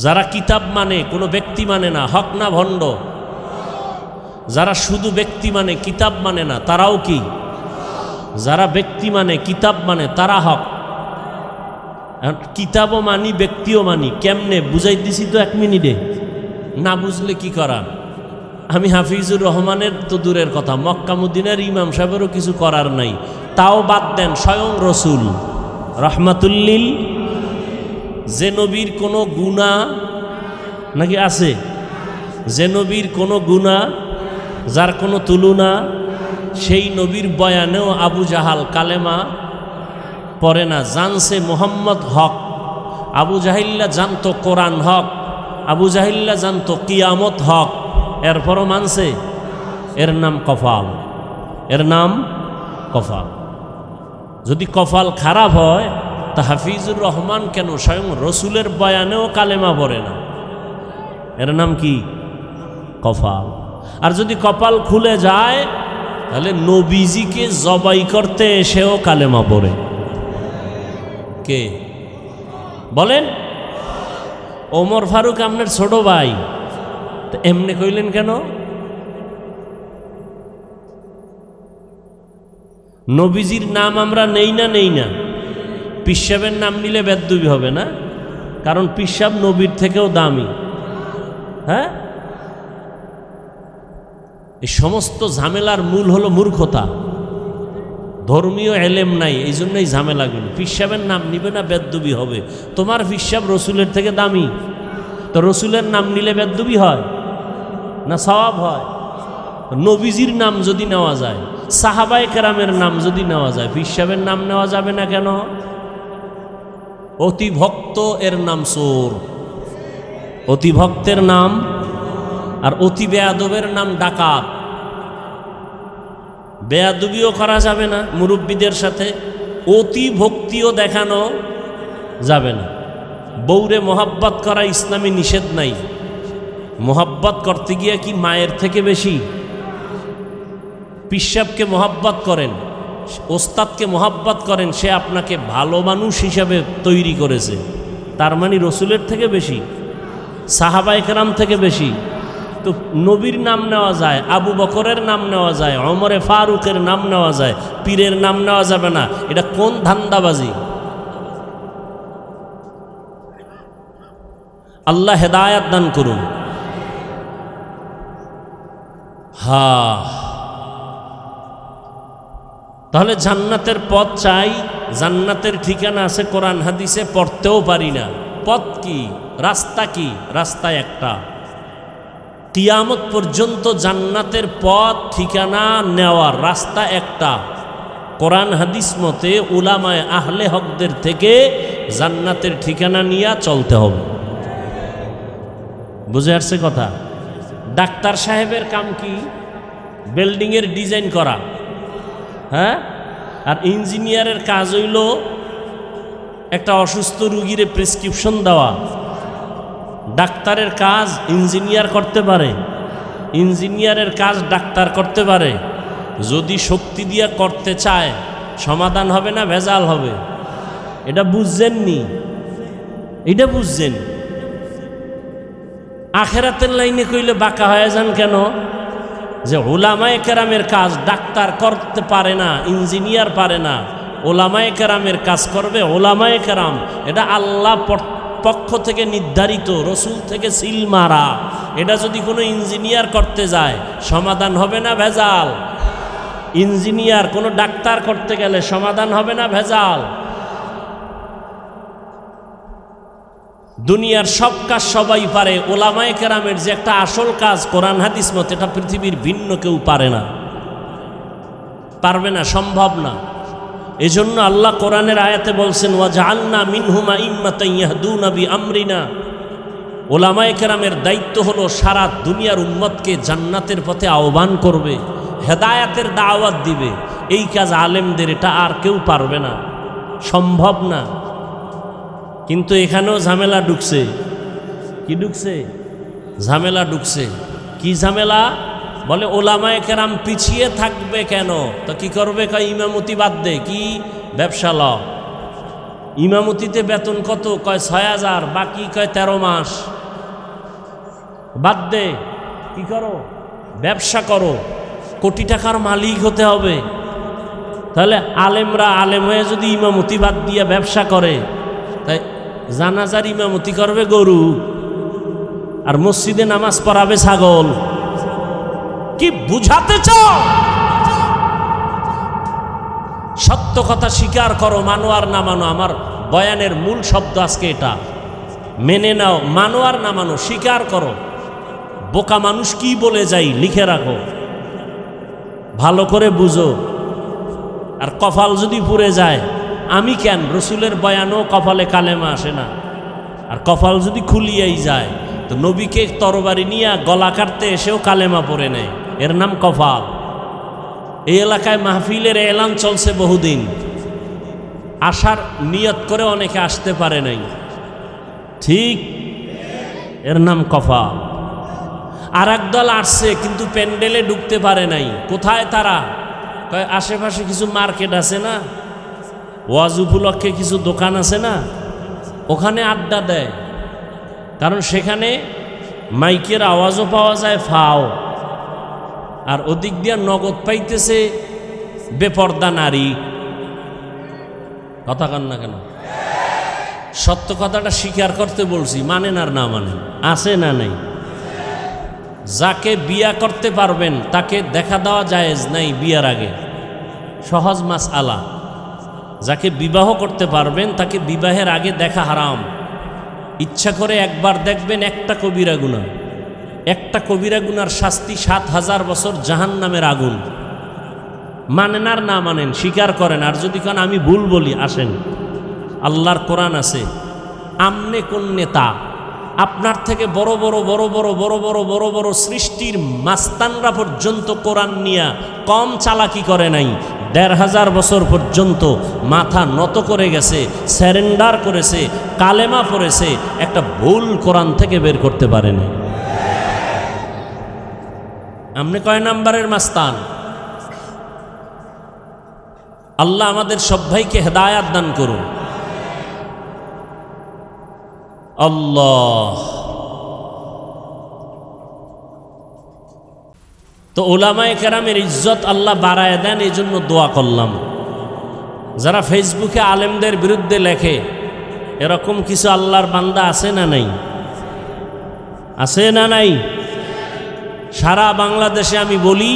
যারা কিতাব মানে, কোনো ব্যক্তি মানে না, হক না ভণ্ড? যারা শুধু ব্যক্তি মানে, কিতাব মানে না, তারাও কি? যারা ব্যক্তি মানে, কিতাব মানে, তারা হক। কিতাবও মানি, ব্যক্তিও মানি। কেমনে বুঝাই দিছি তো 1 মিনিটে। না বুঝলে কি করার? আমি হাফিজুর রহমানের তো দূরের কথা, মক্কা মদিনার ইমাম সাহেবেরও কিছু করার নাই। তাও বাদ দেন, স্বয়ং রসুল রহমাতুল্লিল, যে নবীর কোনো গুনাহ নাকি আছে? যে নবীর কোনো গুনাহ, যার কোনো তুলনা, সেই নবীর বয়ানেও আবু জাহাল কালেমা পড়ে না, জানছে মোহাম্মদ হক। আবু জাহিল্লা জানতো কোরআন হক, আবু জাহিল্লা জানতো কিয়ামত হক, এরপরও মানছে। এর নাম কফাল, এর নাম কফাল। যদি কফাল খারাপ হয় তা হাফিজুর রহমান কেন স্বয়ং রসুলের বয়ানেও কালেমা পড়ে না? এর নাম কি? কফাল। আর যদি কপাল খুলে যায় তাহলে নবীজিকে জবাই করতে এসেও কালেমা পড়ে। কে বলেন? ওমর ফারুক আপনার ছোট ভাই, তো এমনি কইলেন কেন? নবীজির নাম আমরা নেই না, পীর সাহেবের নাম নিলে বেদবি হবে না? কারণ পীর সাহেব নবীর থেকেও দামি। হ্যাঁ, এই সমস্ত ঝামেলার মূল হলো মূর্খতা, ধর্মীয় এলেম নাই, এই জন্যই ঝামেলাগুলো। পীর সাহেবের নাম নিবে না, বেদবি হবে। তোমার পীর সাহেব রসুলের থেকে দামি, তো রসুলের নাম নিলে বেদবি হয় না সওয়াব হয়? নবীজির নাম যদি নেওয়া যায়, সাহাবায়ে কেরামের নাম যদি নেওয়া যায়, পীর সাহেবের নাম নেওয়া যাবে না কেন? অতি ভক্ত এর নাম চোর, অতি ভক্তের নাম, আর অতি বেয়াদবের নাম ডাকাত। বেয়াদবিও করা যাবে না মুরব্বীদের সাথে, অতি ভক্তিও দেখানো যাবে না। বউরে মোহাব্বত করা ইসলামে নিষেধ নাই। মোহাব্বত করতে গিয়ে কি মায়ের থেকে বেশি? পীর সাহেবকে মোহাব্বত করেন, ওস্তাদকে মোহাব্বত করেন, সে আপনাকে ভালো মানুষ হিসাবে তৈরি করেছে, তার মানে রসুলের থেকে বেশি, সাহাবায়ে কেরাম থেকে বেশি। তো নবীর নাম নেওয়া যায়, আবু বকরের নাম নেওয়া যায়, ওমরে ফারুকের নাম নেওয়া যায়, পীরের নাম নেওয়া যাবে না। এটা কোন ধান্দাবাজি? আল্লাহ হেদায়াত দান করুন। তাহলে জান্নাতের পথ চাই, জান্নাতের ঠিকানা আছে কোরআন হাদিসে, পড়তেও পারি না। পথ কি? রাস্তা কি? রাস্তা একটা। কিয়ামত পর্যন্ত জান্নাতের পথ ঠিকানা নেওয়ার রাস্তা একটা। কোরআন হাদিস মতে উলামায়ে আহলে হকদের থেকে জান্নাতের ঠিকানা নিয়ে চলতে হবে। বুঝে আসছে কথা? ডাক্তার সাহেবের কাম কি? বিল্ডিংয়ের ডিজাইন করা, হ্যাঁ? আর ইঞ্জিনিয়ারের কাজ হইল একটা অসুস্থ রুগীর প্রেসক্রিপশন দেওয়া। ডাক্তারের কাজ ইঞ্জিনিয়ার করতে পারে, ইঞ্জিনিয়ারের কাজ ডাক্তার করতে পারে। যদি শক্তি দিয়ে করতে চায় সমাধান হবে না ভেজাল হবে? এটা বুঝছেননি? এটা বুঝছেন? আখেরাতের লাইনে কইলে বাঁকা হয়ে যান কেন? যে ওলামায়ে কেরামের কাজ ডাক্তার করতে পারে না, ইঞ্জিনিয়ার পারে না, ওলামায়ে কেরামের কাজ করবে ওলামায়ে কেরাম। এটা আল্লাহ পক্ষ থেকে নির্ধারিত, রসুল থেকে সিল মারা। এটা যদি কোনো ইঞ্জিনিয়ার করতে যায় সমাধান হবে না ভেজাল? ইঞ্জিনিয়ার কোনো ডাক্তার করতে গেলে সমাধান হবে না ভেজাল? দুনিয়ার সব কাজ সবাই পারে, ওলামায়ে কেরামের যে একটা আসল কাজ কোরআন হাদিস মতে, এটা পৃথিবীর ভিন্ন কেউ পারে না, পারবে না, সম্ভব না। এজন্য আল্লাহ কোরআনের আয়াতে বলছেন, ওয়াজআলনা মিনহুম আইম্মাতান ইয়াহদুনা বিআমরিনা। ওলামায়ে কেরামের দায়িত্ব হলো সারা দুনিয়ার উম্মতকে জান্নাতের পথে আহ্বান করবে, হেদায়াতের দাওয়াত দিবে। এই কাজ আলেমদের, এটা আর কেউ পারবে না, সম্ভব না। কিন্তু এখানেও ঝামেলা ঢুকছে। কি ঢুকছে? ঝামেলা ঢুকছে। কি ঝামেলা? বলে ওলামায়ে কেরাম পিছিয়ে থাকবে কেন? তো কি করবে? কয় ইমামতি বাদ দে। কি ব্যবসা ল? ইমামতিতে বেতন কত? কয় ৬,০০০, বাকি কয় ১৩ মাস। বাদ দে। কি করো? ব্যবসা করো, কোটি টাকার মালিক হতে হবে। তাহলে আলেমরা আলেম হয়ে যদি ইমামতি বাদ দিয়ে ব্যবসা করে, তাই জানাজার ইমামতি করবে গরু, আর মসজিদে নামাজ পড়াবে ছাগল। কি বুঝাতে চাও? সত্য কথা স্বীকার করো, মানো আর না মানো। আমার বয়ানের মূল শব্দ আজকে এটা, মেনে নাও। মানো আর না মানো, স্বীকার করো। বোকা মানুষ কি বলে যাই লিখে রাখো, ভালো করে বুঝো। আর কপাল যদি পুড়ে যায়, আমি কেন, রসুলের বয়ানও কপালে কালেমা আসে না। আর কপাল যদি খুলিয়াই যায়, তো নবীকে তরবারি নিয়ে গলা কাটতে এসেও কালেমা পড়ে নেয়, এর নাম কপাল। এই এলাকায় মাহফিলের এলান চলছে বহুদিন, আসার নিয়ত করে অনেকে আসতে পারে নাই, ঠিক? এর নাম কপাল। আর একদল আসছে কিন্তু প্যান্ডেলে ঢুকতে পারে নাই। কোথায় তারা? আশেপাশে কিছু মার্কেট আছে না, ওয়াজ উপলক্ষে কিছু দোকান আছে না, ওখানে আড্ডা দেয়। কারণ সেখানে মাইকের আওয়াজও পাওয়া যায় ফাও, আর ওদিক দিয়ে নগদ পাইতেছে বেপর্দা নারী। কথা কান না কেন? সত্য কথাটা স্বীকার করতে বলছি, মানেন আর না মানেন, আছে না নাই? যাকে বিয়া করতে পারবেন তাকে দেখা দেওয়া জায়েজ নাই বিয়ার আগে, সহজ মাসআলা। যাকে বিবাহ করতে পারবেন তাকে বিবাহের আগে দেখা হারাম। ইচ্ছা করে একবার দেখবেন একটা কবিরা গুনাহ, একটা কবিরা গুনার শাস্তি ৭,০০০ বছর জাহান্নামের আগুন। মানেন আর না মানেন, স্বীকার করেন। আর যদি কারণ আমি ভুল বলি, আসেন, আল্লাহর কোরআন আছে। আমনে কোন নেতা আপনার থেকে বড় বড় বড় বড় বড় বড় বড় বড় সৃষ্টির মাস্তানরা পর্যন্ত কোরআন নিয়া কম চালাকি করে নাই। ১৫০০ বছর পর্যন্ত মাথা নত করে গেছে, স্যারেন্ডার করেছে, কালেমা পড়েছে, একটা ভুল কোরআন থেকে বের করতে পারেনি। আপনি কয় নাম্বারের মাস্তান? আল্লাহ আমাদের সব ভাইকে হেদায়াত দান করুন। আল্লাহ। তো উলামায়ে কেরামের ইজ্জত আল্লাহ বাড়ায় দেন, এই জন্য দোয়া করলাম। যারা ফেসবুকে আলেমদের বিরুদ্ধে লেখে, এরকম কিছু আল্লাহর বান্দা আছে না নাই? আছে না নাই? সারা বাংলাদেশে আমি বলি,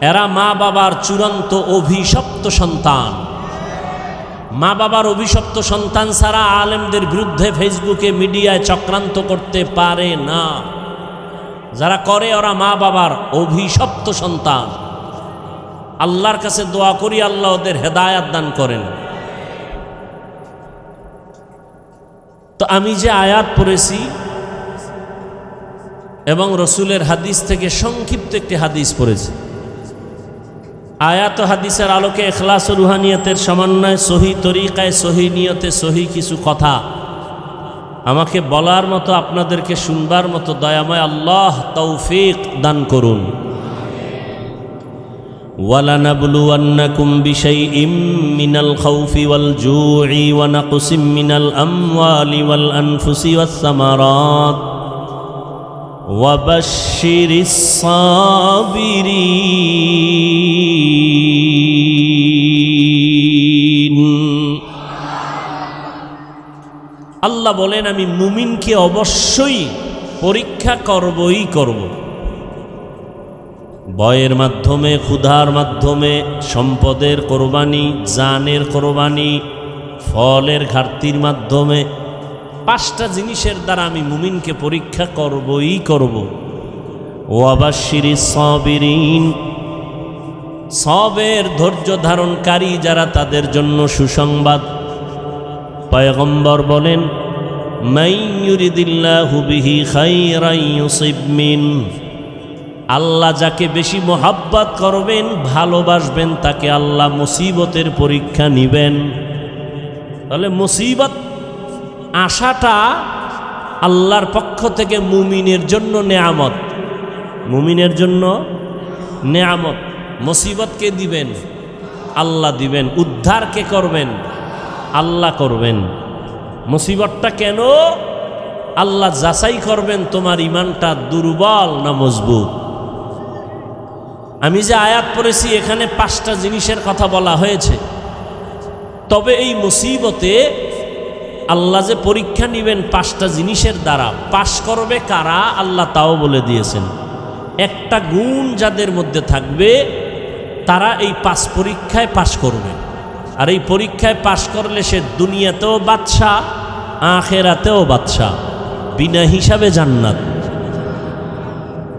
এরা মা বাবার চূড়ান্ত অভিশপ্ত সন্তান। মা বাবার অভিশপ্ত সন্তান ছাড়া আলেমদের বিরুদ্ধে ফেসবুকে মিডিয়ায় চক্রান্ত করতে পারে না। যারা করে ওরা মা বাবার অভিশপ্ত সন্তান। আল্লাহর কাছে দোয়া করি আল্লাহ ওদের হেদায়াত দান করেন। তো আমি যে আয়াত পড়েছি এবং রসুলের হাদিস থেকে সংক্ষিপ্ত একটি হাদিস পড়েছি, আয়াত ও হাদিসের আলোকে ইখলাস ও রুহানিয়তের সমন্বয়, সহি তরিকায়, সহি নিয়তে, সহি কিছু কথা আমাকে বলার মতো, আপনাদেরকে শুনবার মতো দয়াময় আল্লাহ তৌফিক দান করুন। وَلَنَبْلُوَنَّكُمْ بِشَيْءٍ مِّنَ الْخَوْفِ وَالْجُوعِ وَنَقْصٍ مِّنَ الْأَمْوَالِ وَالْأَنفُسِ وَالثَّمَرَاتِ وَبَشِّرِ الصَّابِرِينَ আল্লাহ বলেন আমি মুমিনকে অবশ্যই পরীক্ষা করবই করব। ভয়ের মাধ্যমে, ক্ষুধার মাধ্যমে, সম্পদের কোরবানি, জানের কোরবানি, ফলের ঘাটতির মাধ্যমে, 5টা জিনিসের দ্বারা আমি মুমিনকে পরীক্ষা করবই করব। ওয়াবাশশিরিস সাবিরিন, সবের ধৈর্য ধারণকারী যারা তাদের জন্য সুসংবাদ। পয়গম্বর বলেন মান ইউরিদিল্লাহু বিহি খায়রান ইউসিব মিন, আল্লাহ যাকে বেশি মোহাব্বত করবেন, ভালোবাসবেন, তাকে আল্লাহ মুসিবতের পরীক্ষা নিবেন। তাহলে মুসিবত আশাটা আল্লাহর পক্ষ থেকে মুমিনের জন্য নেয়ামত, মুমিনের জন্য নেয়ামত। মুসিবত কে দিবেন? আল্লাহ দিবেন। উদ্ধার কে করবেন? আল্লাহ করবেন। মুসিবতটা কেন? আল্লাহ যাচাই করবেন তোমার ঈমানটা দুর্বল না মজবুত। আমি যে আয়াত পড়েছি এখানে 5টা জিনিসের কথা বলা হয়েছে, তবে এই মুসিবতে আল্লাহ যে পরীক্ষা নেবেন 5টা জিনিসের দ্বারা, পাশ করবে কারা আল্লাহ তাও বলে দিয়েছেন। একটা গুণ যাদের মধ্যে থাকবে তারা এই 5 পরীক্ষায় পাশ করবে। আর এই পরীক্ষায় পাশ করলে সে দুনিয়াতেও বাদশা, আখিরাতেও বাদশা, বিনা হিসাবে জান্নাত।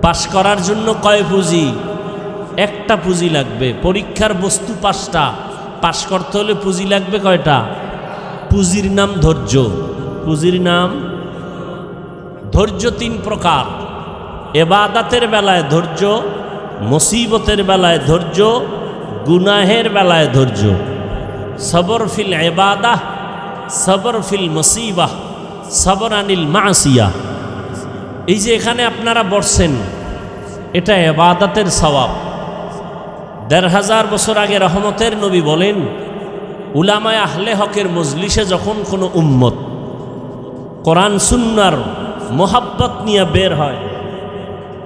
পাশ করার জন্য কয় পুঁজি? একটা পুঁজি লাগবে। পরীক্ষার বস্তু 5টা, পাশ করতে হলে পুঁজি লাগবে কয়টা? পুঁজির নাম ধৈর্য। পুঁজির নাম ধৈর্য। 3 প্রকার: ইবাদতের বেলায় ধৈর্য, মুসিবতের বেলায় ধৈর্য, গুনাহের বেলায় ধৈর্য। সবর ফিল ইবাদাহ, সবর ফিল মুসিবাহ, সবর আনিল মাসিয়াহ। এই যে এখানে আপনারা বসছেন, এটা ইবাদতের সওয়াব। 1500 বছর আগে রহমতের নবী বলেন, উলামায়ে আহলে হকের মজলিসে যখন কোনো উম্মত কোরআন সুন্নাহর মোহাব্বত নিয়ে বের হয়,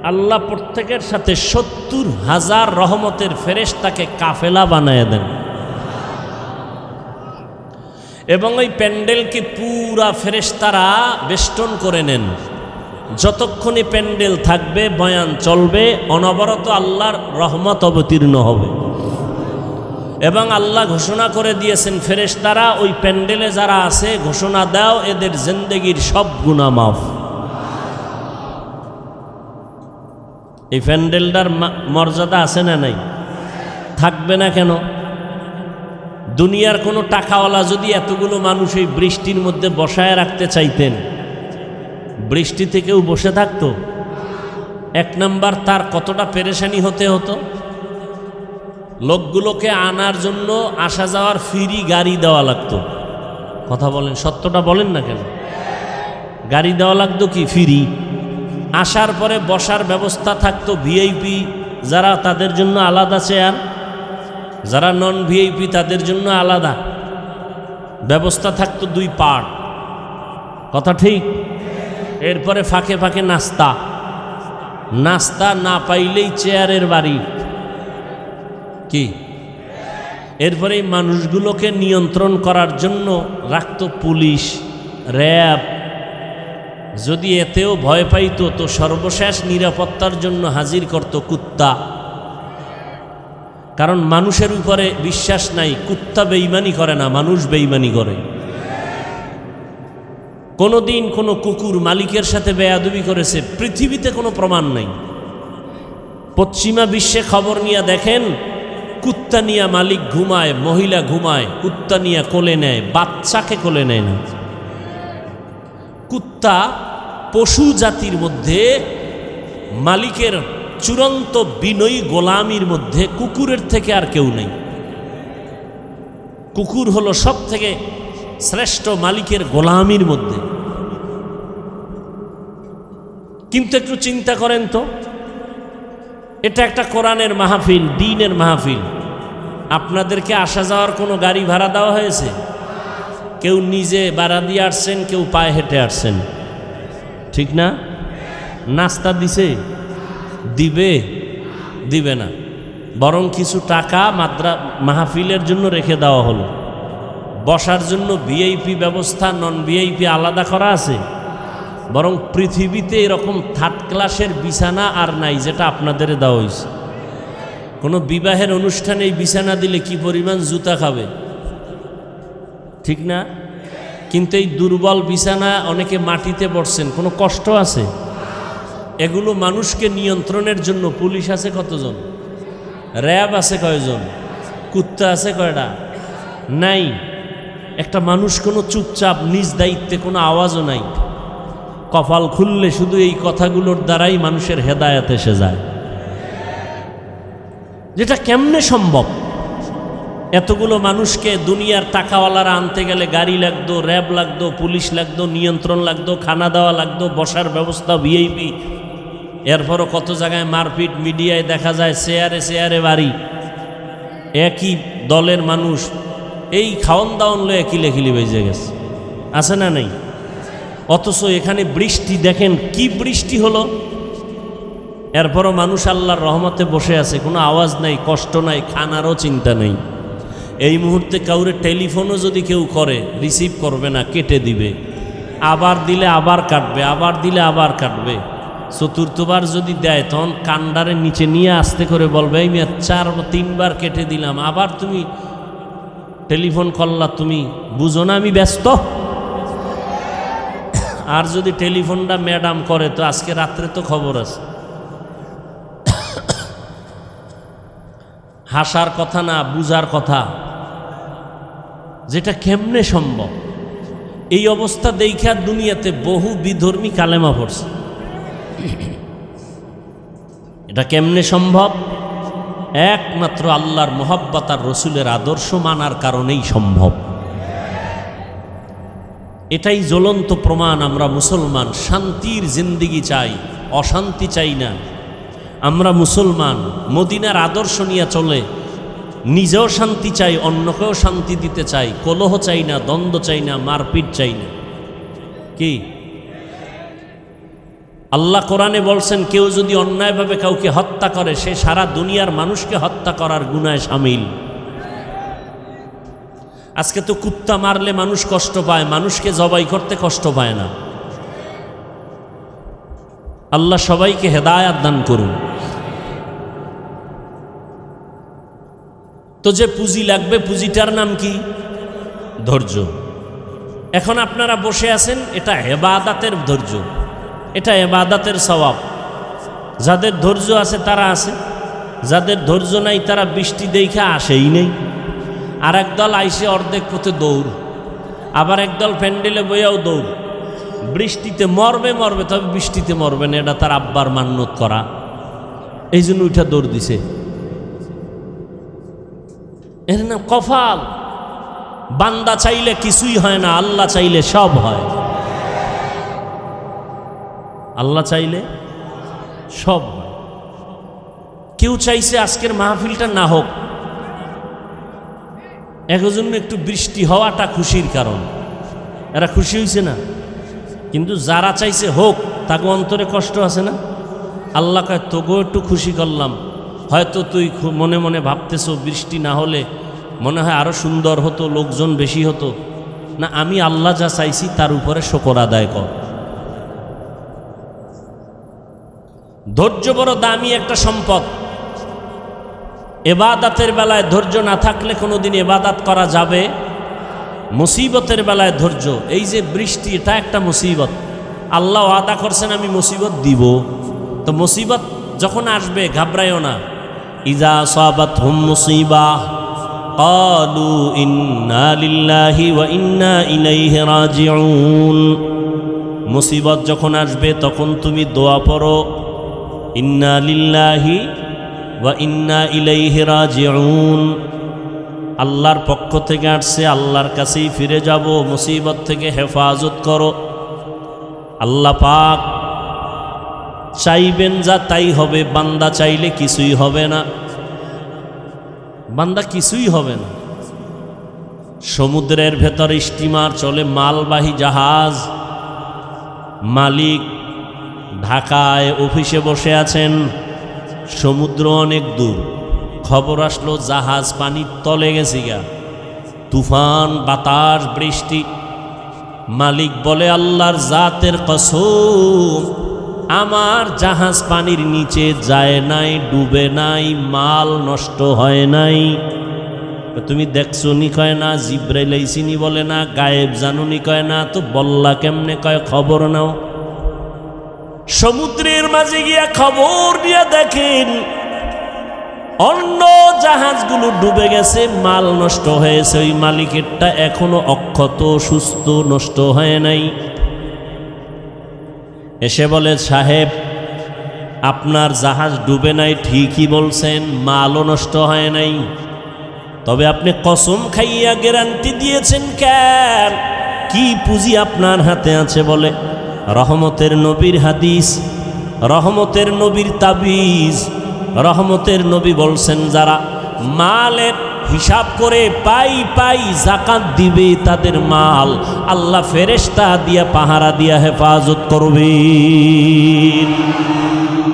আল্লাহ প্রত্যেকের সাথে 70,000 রহমতের ফেরেশতাকে কাফেলা বানায় দেন এবং ওই প্যান্ডেলকে পুরা ফেরেশতারা বেষ্টন করে নেন। যতক্ষণে প্যান্ডেল থাকবে, বয়ান চলবে, অনবরত আল্লাহর রহমত অবতীর্ণ হবে। এবং আল্লাহ ঘোষণা করে দিয়েছেন, ফেরেশতারা ওই প্যান্ডেলে যারা আছে ঘোষণা দাও এদের জিন্দেগির সব গুনাহ মাফ। এই প্যান্ডেলটার মর্যাদা আছে না নাই? থাকবে না কেন? দুনিয়ার কোনো টাকাওয়ালা যদি এতগুলো মানুষ এই বৃষ্টির মধ্যে বসায় রাখতে চাইতেন, বৃষ্টি থেকেও বসে থাকতো? 1 নাম্বার, তার কতটা পেরেশানি হতে হতো। লোকগুলোকে আনার জন্য আসা যাওয়ার ফ্রি গাড়ি দেওয়া লাগতো। কথা বলেন, সত্যটা বলেন না কেন? গাড়ি দেওয়া লাগতো কি? ফ্রি। আসার পরে বসার ব্যবস্থা থাকতো, ভিআইপি যারা তাদের জন্য আলাদা চেয়ার, যারা নন ভিআইপি তাদের জন্য আলাদা ব্যবস্থা থাকতো, 2 পার্ট। কথা ঠিক? এরপরে ফাঁকে ফাঁকে নাস্তা, নাস্তা না পাইলেই চেয়ারের বাড়ি কি। এরপরে এই মানুষগুলোকে নিয়ন্ত্রণ করার জন্য রাখতো পুলিশ, র্যাব। যদি এতেও ভয় পাইতো তো সর্বশেষ নিরাপত্তার জন্য হাজির করত কুত্তা। কারণ মানুষের উপরে বিশ্বাস নাই, কুত্তা বেঈমানি করে না, মানুষ বেঈমানি করে। কোনোদিন কোনো কুকুর মালিকের সাথে বেয়াদবি করেছে পৃথিবীতে কোনো প্রমাণ নাই। পশ্চিমা বিশ্বে খবর নিয়ে দেখেন, কুত্তা নিয়ে মালিক ঘুমায়, মহিলা ঘুমায়, কুত্তা নিয়ে কোলে নেয়, বাচ্চাকে কোলে নেয় না। কুত্তা পশু জাতির মধ্যে মালিকের চূড়ান্ত বিনয়ী গোলামির মধ্যে কুকুরের থেকে আর কেউ নেই। কুকুর হলো সব থেকে শ্রেষ্ঠ মালিকের গোলামির মধ্যে। কিন্তু একটু চিন্তা করেন তো, এটা একটা কোরআনের মাহফিল, দ্বীনের মাহফিল। আপনাদেরকে আসা যাওয়ার কোনো গাড়ি ভাড়া দেওয়া হয়েছে? কেউ নিজে ভাড়া দিয়ে আসছেন, কেউ পায়ে হেঁটে আসছেন, ঠিক না? নাস্তা দিছে? দিবে না, বরং কিছু টাকা মাহফিলের জন্য রেখে দেওয়া হলো। বসার জন্য ভিআইপি ব্যবস্থা, নন ভিআইপি আলাদা করা আছে। বরং পৃথিবীতে এরকম থার্ড ক্লাসের বিছানা আর নাই যেটা আপনাদের দেওয়া হয়েছে। কোনো বিবাহের অনুষ্ঠানে এই বিছানা দিলে কি পরিমাণ জুতা খাবে, ঠিক না? কিন্তু এই দুর্বল বিছানা অনেকে মাটিতে বসছেন, কোনো কষ্ট আছে? এগুলো মানুষকে নিয়ন্ত্রণের জন্য পুলিশ আছে কতজন, র্যাব আছে কয়জন, কুত্তা আছে কয়টা? নাই। একটা মানুষ কোনো চুপচাপ নিজ দায়িত্বে, কোনো আওয়াজও নাই। কপাল খুললে শুধু এই কথাগুলোর দ্বারাই মানুষের হেদায়েত এসে যায়। যেটা কেমনে সম্ভব? এতগুলো মানুষকে দুনিয়ার টাকাওয়ালারা আনতে গেলে গাড়ি লাগতো, র্যাব লাগতো, পুলিশ লাগতো, নিয়ন্ত্রণ লাগতো, খানা দেওয়া লাগতো, বসার ব্যবস্থা ভিআইপি। এরপরও কত জায়গায় মারপিট, মিডিয়ায় দেখা যায় চেয়ারে বাড়ি। একই দলের মানুষ এই খাওয়ন দাওয়ন লয়ে কিলেখিলি বেজে গেছে, আছে না নাই? অথচ এখানে বৃষ্টি দেখেন কি বৃষ্টি হলো, এরপরও মানুষ আল্লাহর রহমতে বসে আছে, কোনো আওয়াজ নাই, কষ্ট নাই, খানারও চিন্তা নেই। এই মুহূর্তে কাউরে টেলিফোনও যদি কেউ করে রিসিভ করবে না, কেটে দিবে। আবার দিলে আবার কাটবে, আবার দিলে আবার কাটবে। চতুর্থবার যদি দেয় তখন কান্ডারের নিচে নিয়ে আস্তে করে বলবে, এই মেয়ে 4-3বার কেটে দিলাম, আবার তুমি টেলিফোন করলা, তুমি বুঝো না আমি ব্যস্ত? আর যদি টেলিফোনটা ম্যাডাম করে তো আজকে রাত্রে তো খবর আছে। হাসার কথা না, বুঝার কথা। যেটা কেমনে সম্ভব? এই অবস্থা দেখা দুনিয়াতে বহু বিধর্মী কালেমা পড়ছে। এটা কেমনে সম্ভব? একমাত্র আল্লাহর মোহাব্বত আর রসুলের আদর্শ মানার কারণেই সম্ভব। এটাই জ্বলন্ত প্রমাণ আমরা মুসলমান শান্তির জিন্দিগি চাই, অশান্তি চাই না। আমরা মুসলমান মদিনার আদর্শ নিয়ে চলে, নিজেও শান্তি চাই, অন্যকেও শান্তি দিতে চাই, কলহ চাই না, দ্বন্দ্ব চাই না, মারপিট চাই না। কি আল্লাহ কোরআনে বলছেন, কেউ যদি অন্যায়ভাবে কাউকে হত্যা করে সে সারা দুনিয়ার মানুষকে হত্যা করার গুনায় শামিল। আজকে তো কুত্তা মারলে মানুষ কষ্ট পায়, মানুষকে জবাই করতে কষ্ট পায় না। আল্লাহ সবাইকে হেদায়াত দান করুন। তো যে পুঁজি লাগবে, পুঁজিটার নাম কি? ধৈর্য। এখন আপনারা বসে আছেন, এটা ইবাদতের ধৈর্য, এটা ইবাদতের সওয়াব। যাদের ধৈর্য আছে তারা আছে, যাদের ধৈর্য নাই তারা বৃষ্টি দেখে আসেই নেই। আর একদল আইসে অর্ধেক পথে দৌড়, আবার একদল প্যান্ডেলে বইয়াও দৌড়। বৃষ্টিতে মরবে, তবে বৃষ্টিতে মরবে না, এটা তার আব্বার মান্যত করা, এই জন্য উঠা দৌড় দিছে। এর নাম কপাল। বান্দা চাইলে কিছুই হয় না, আল্লাহ চাইলে সব হয়। আল্লাহ চাইলে সব হয়। কেউ চাইছে আজকের মাহফিলটা না হোক, একজন্য একটু বৃষ্টি হওয়াটা খুশির কারণ, এরা খুশি হয়েছে না। কিন্তু যারা চাইছে হোক তাকে অন্তরে কষ্ট আছে না। আল্লাহ কয় তোকেও একটু খুশি করলাম, হয়তো তুই মনে মনে ভাবতেছো বৃষ্টি না হলে মনে হয় আরো সুন্দর হতো, লোকজন বেশি হতো না। আমি আল্লাহ যা চাইছি তার উপরে শুকর আদায় কর। ধৈর্য বড় দামি একটা সম্পদ। ইবাদতের বেলায় ধৈর্য না থাকলে কোনোদিন ইবাদত করা যাবে। মুসিবতের বেলায় ধৈর্য, এই যে বৃষ্টি এটা একটা মুসিবত। আল্লাহ ওয়াদা করছেন আমি মুসিবত দিব, তো মুসিবত যখন আসবে ঘাবড়াইও না। ইজা আসাবাতহুম মুসিবাহ ক্বালু ইন্না লিল্লাহি ওয়া ইন্না ইলাইহি রাজিউন। মুসিবত যখন আসবে তখন তুমি দোয়া পড়ো, ইন্না লিল্লাহি ওয়া ইন্না ইলাইহি রাজিউন। আল্লাহর পক্ষ থেকে আসছে, আল্লাহর কাছেই ফিরে যাব, মুসিবত থেকে হেফাজত করো। আল্লাহ পাক চাইবেন যা তাই হবে, বান্দা চাইলে কিছুই হবে না, বান্দা কিছুই হবে না। সমুদ্রের ভেতর স্টিমার চলে, মালবাহী জাহাজ, মালিক ঢাকায় অফিসে বসে আছেন, সমুদ্র অনেক দূর, খবর আসলো জাহাজ পানির তলে গেছে গা, তুফান, বাতাস, বৃষ্টি। মালিক বলে আল্লাহর জাতের কসম, আমার জাহাজ পানির নিচে যায় নাই, ডুবে নাই, মাল নষ্ট হয় নাই। তুমি দেখছো নি? কয় না। জিব্রাইল আইছিনি? বলে না। গায়েব জানুনি? কয় না। তো বল্লা কেমনে? কয় খবর নাও। সমুদ্রের মাঝে গিয়া খবর দিয়া দেখেন অন্য জাহাজগুলো ডুবে গেছে, মাল নষ্ট হয়েছে, ওই মালিকেরটা এখনো অক্ষত, সুস্থ, নষ্ট হয় নাই। এসে বলে, সাহেব আপনার জাহাজ ডুবে নাই, ঠিকই বলছেন, মালও নষ্ট হয় নাই, তবে আপনি কসম খাইয়া গ্যারান্টি দিয়েছেন কেন? কি পুঁজি আপনার হাতে আছে? বলে, রহমতের নবীর হাদিস, রহমতের নবীর তাবিজ। রহমতের নবী বলছেন, যারা মালের হিসাব করে পাই পাই যাকাত দিবে, তাদের মাল আল্লাহ ফেরেশতা দিয়া পাহারা দিয়া হেফাজত করবে।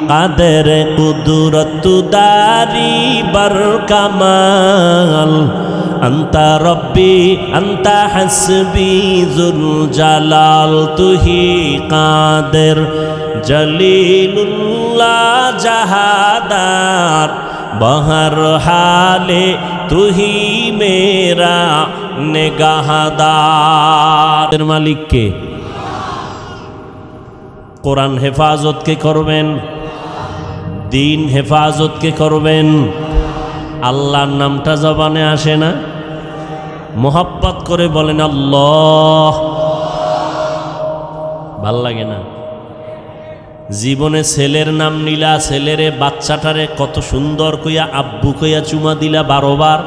কাদের কুদরত দারি বার কামাল, আন্তা রব্বি আন্তা হাসবি জুল জালাল, তুহি কাদের জলিলুল্লাহ জাহাদার, বহর হালে তুহি মেরা নেগাহদার। মালিককে, কোরআন হেফাজত কে করবেন? দিন হেফাজত কে করবেন? আল্লাহর নামটা জবানে আসে না? মোহাব্বত করে বলেন আল্লাহ, ভাল লাগে না? জীবনে ছেলের নাম নিলা, ছেলেরে বাচ্চাটারে কত সুন্দর কইয়া আব্বু কইয়া চুমা দিলা 12 বার,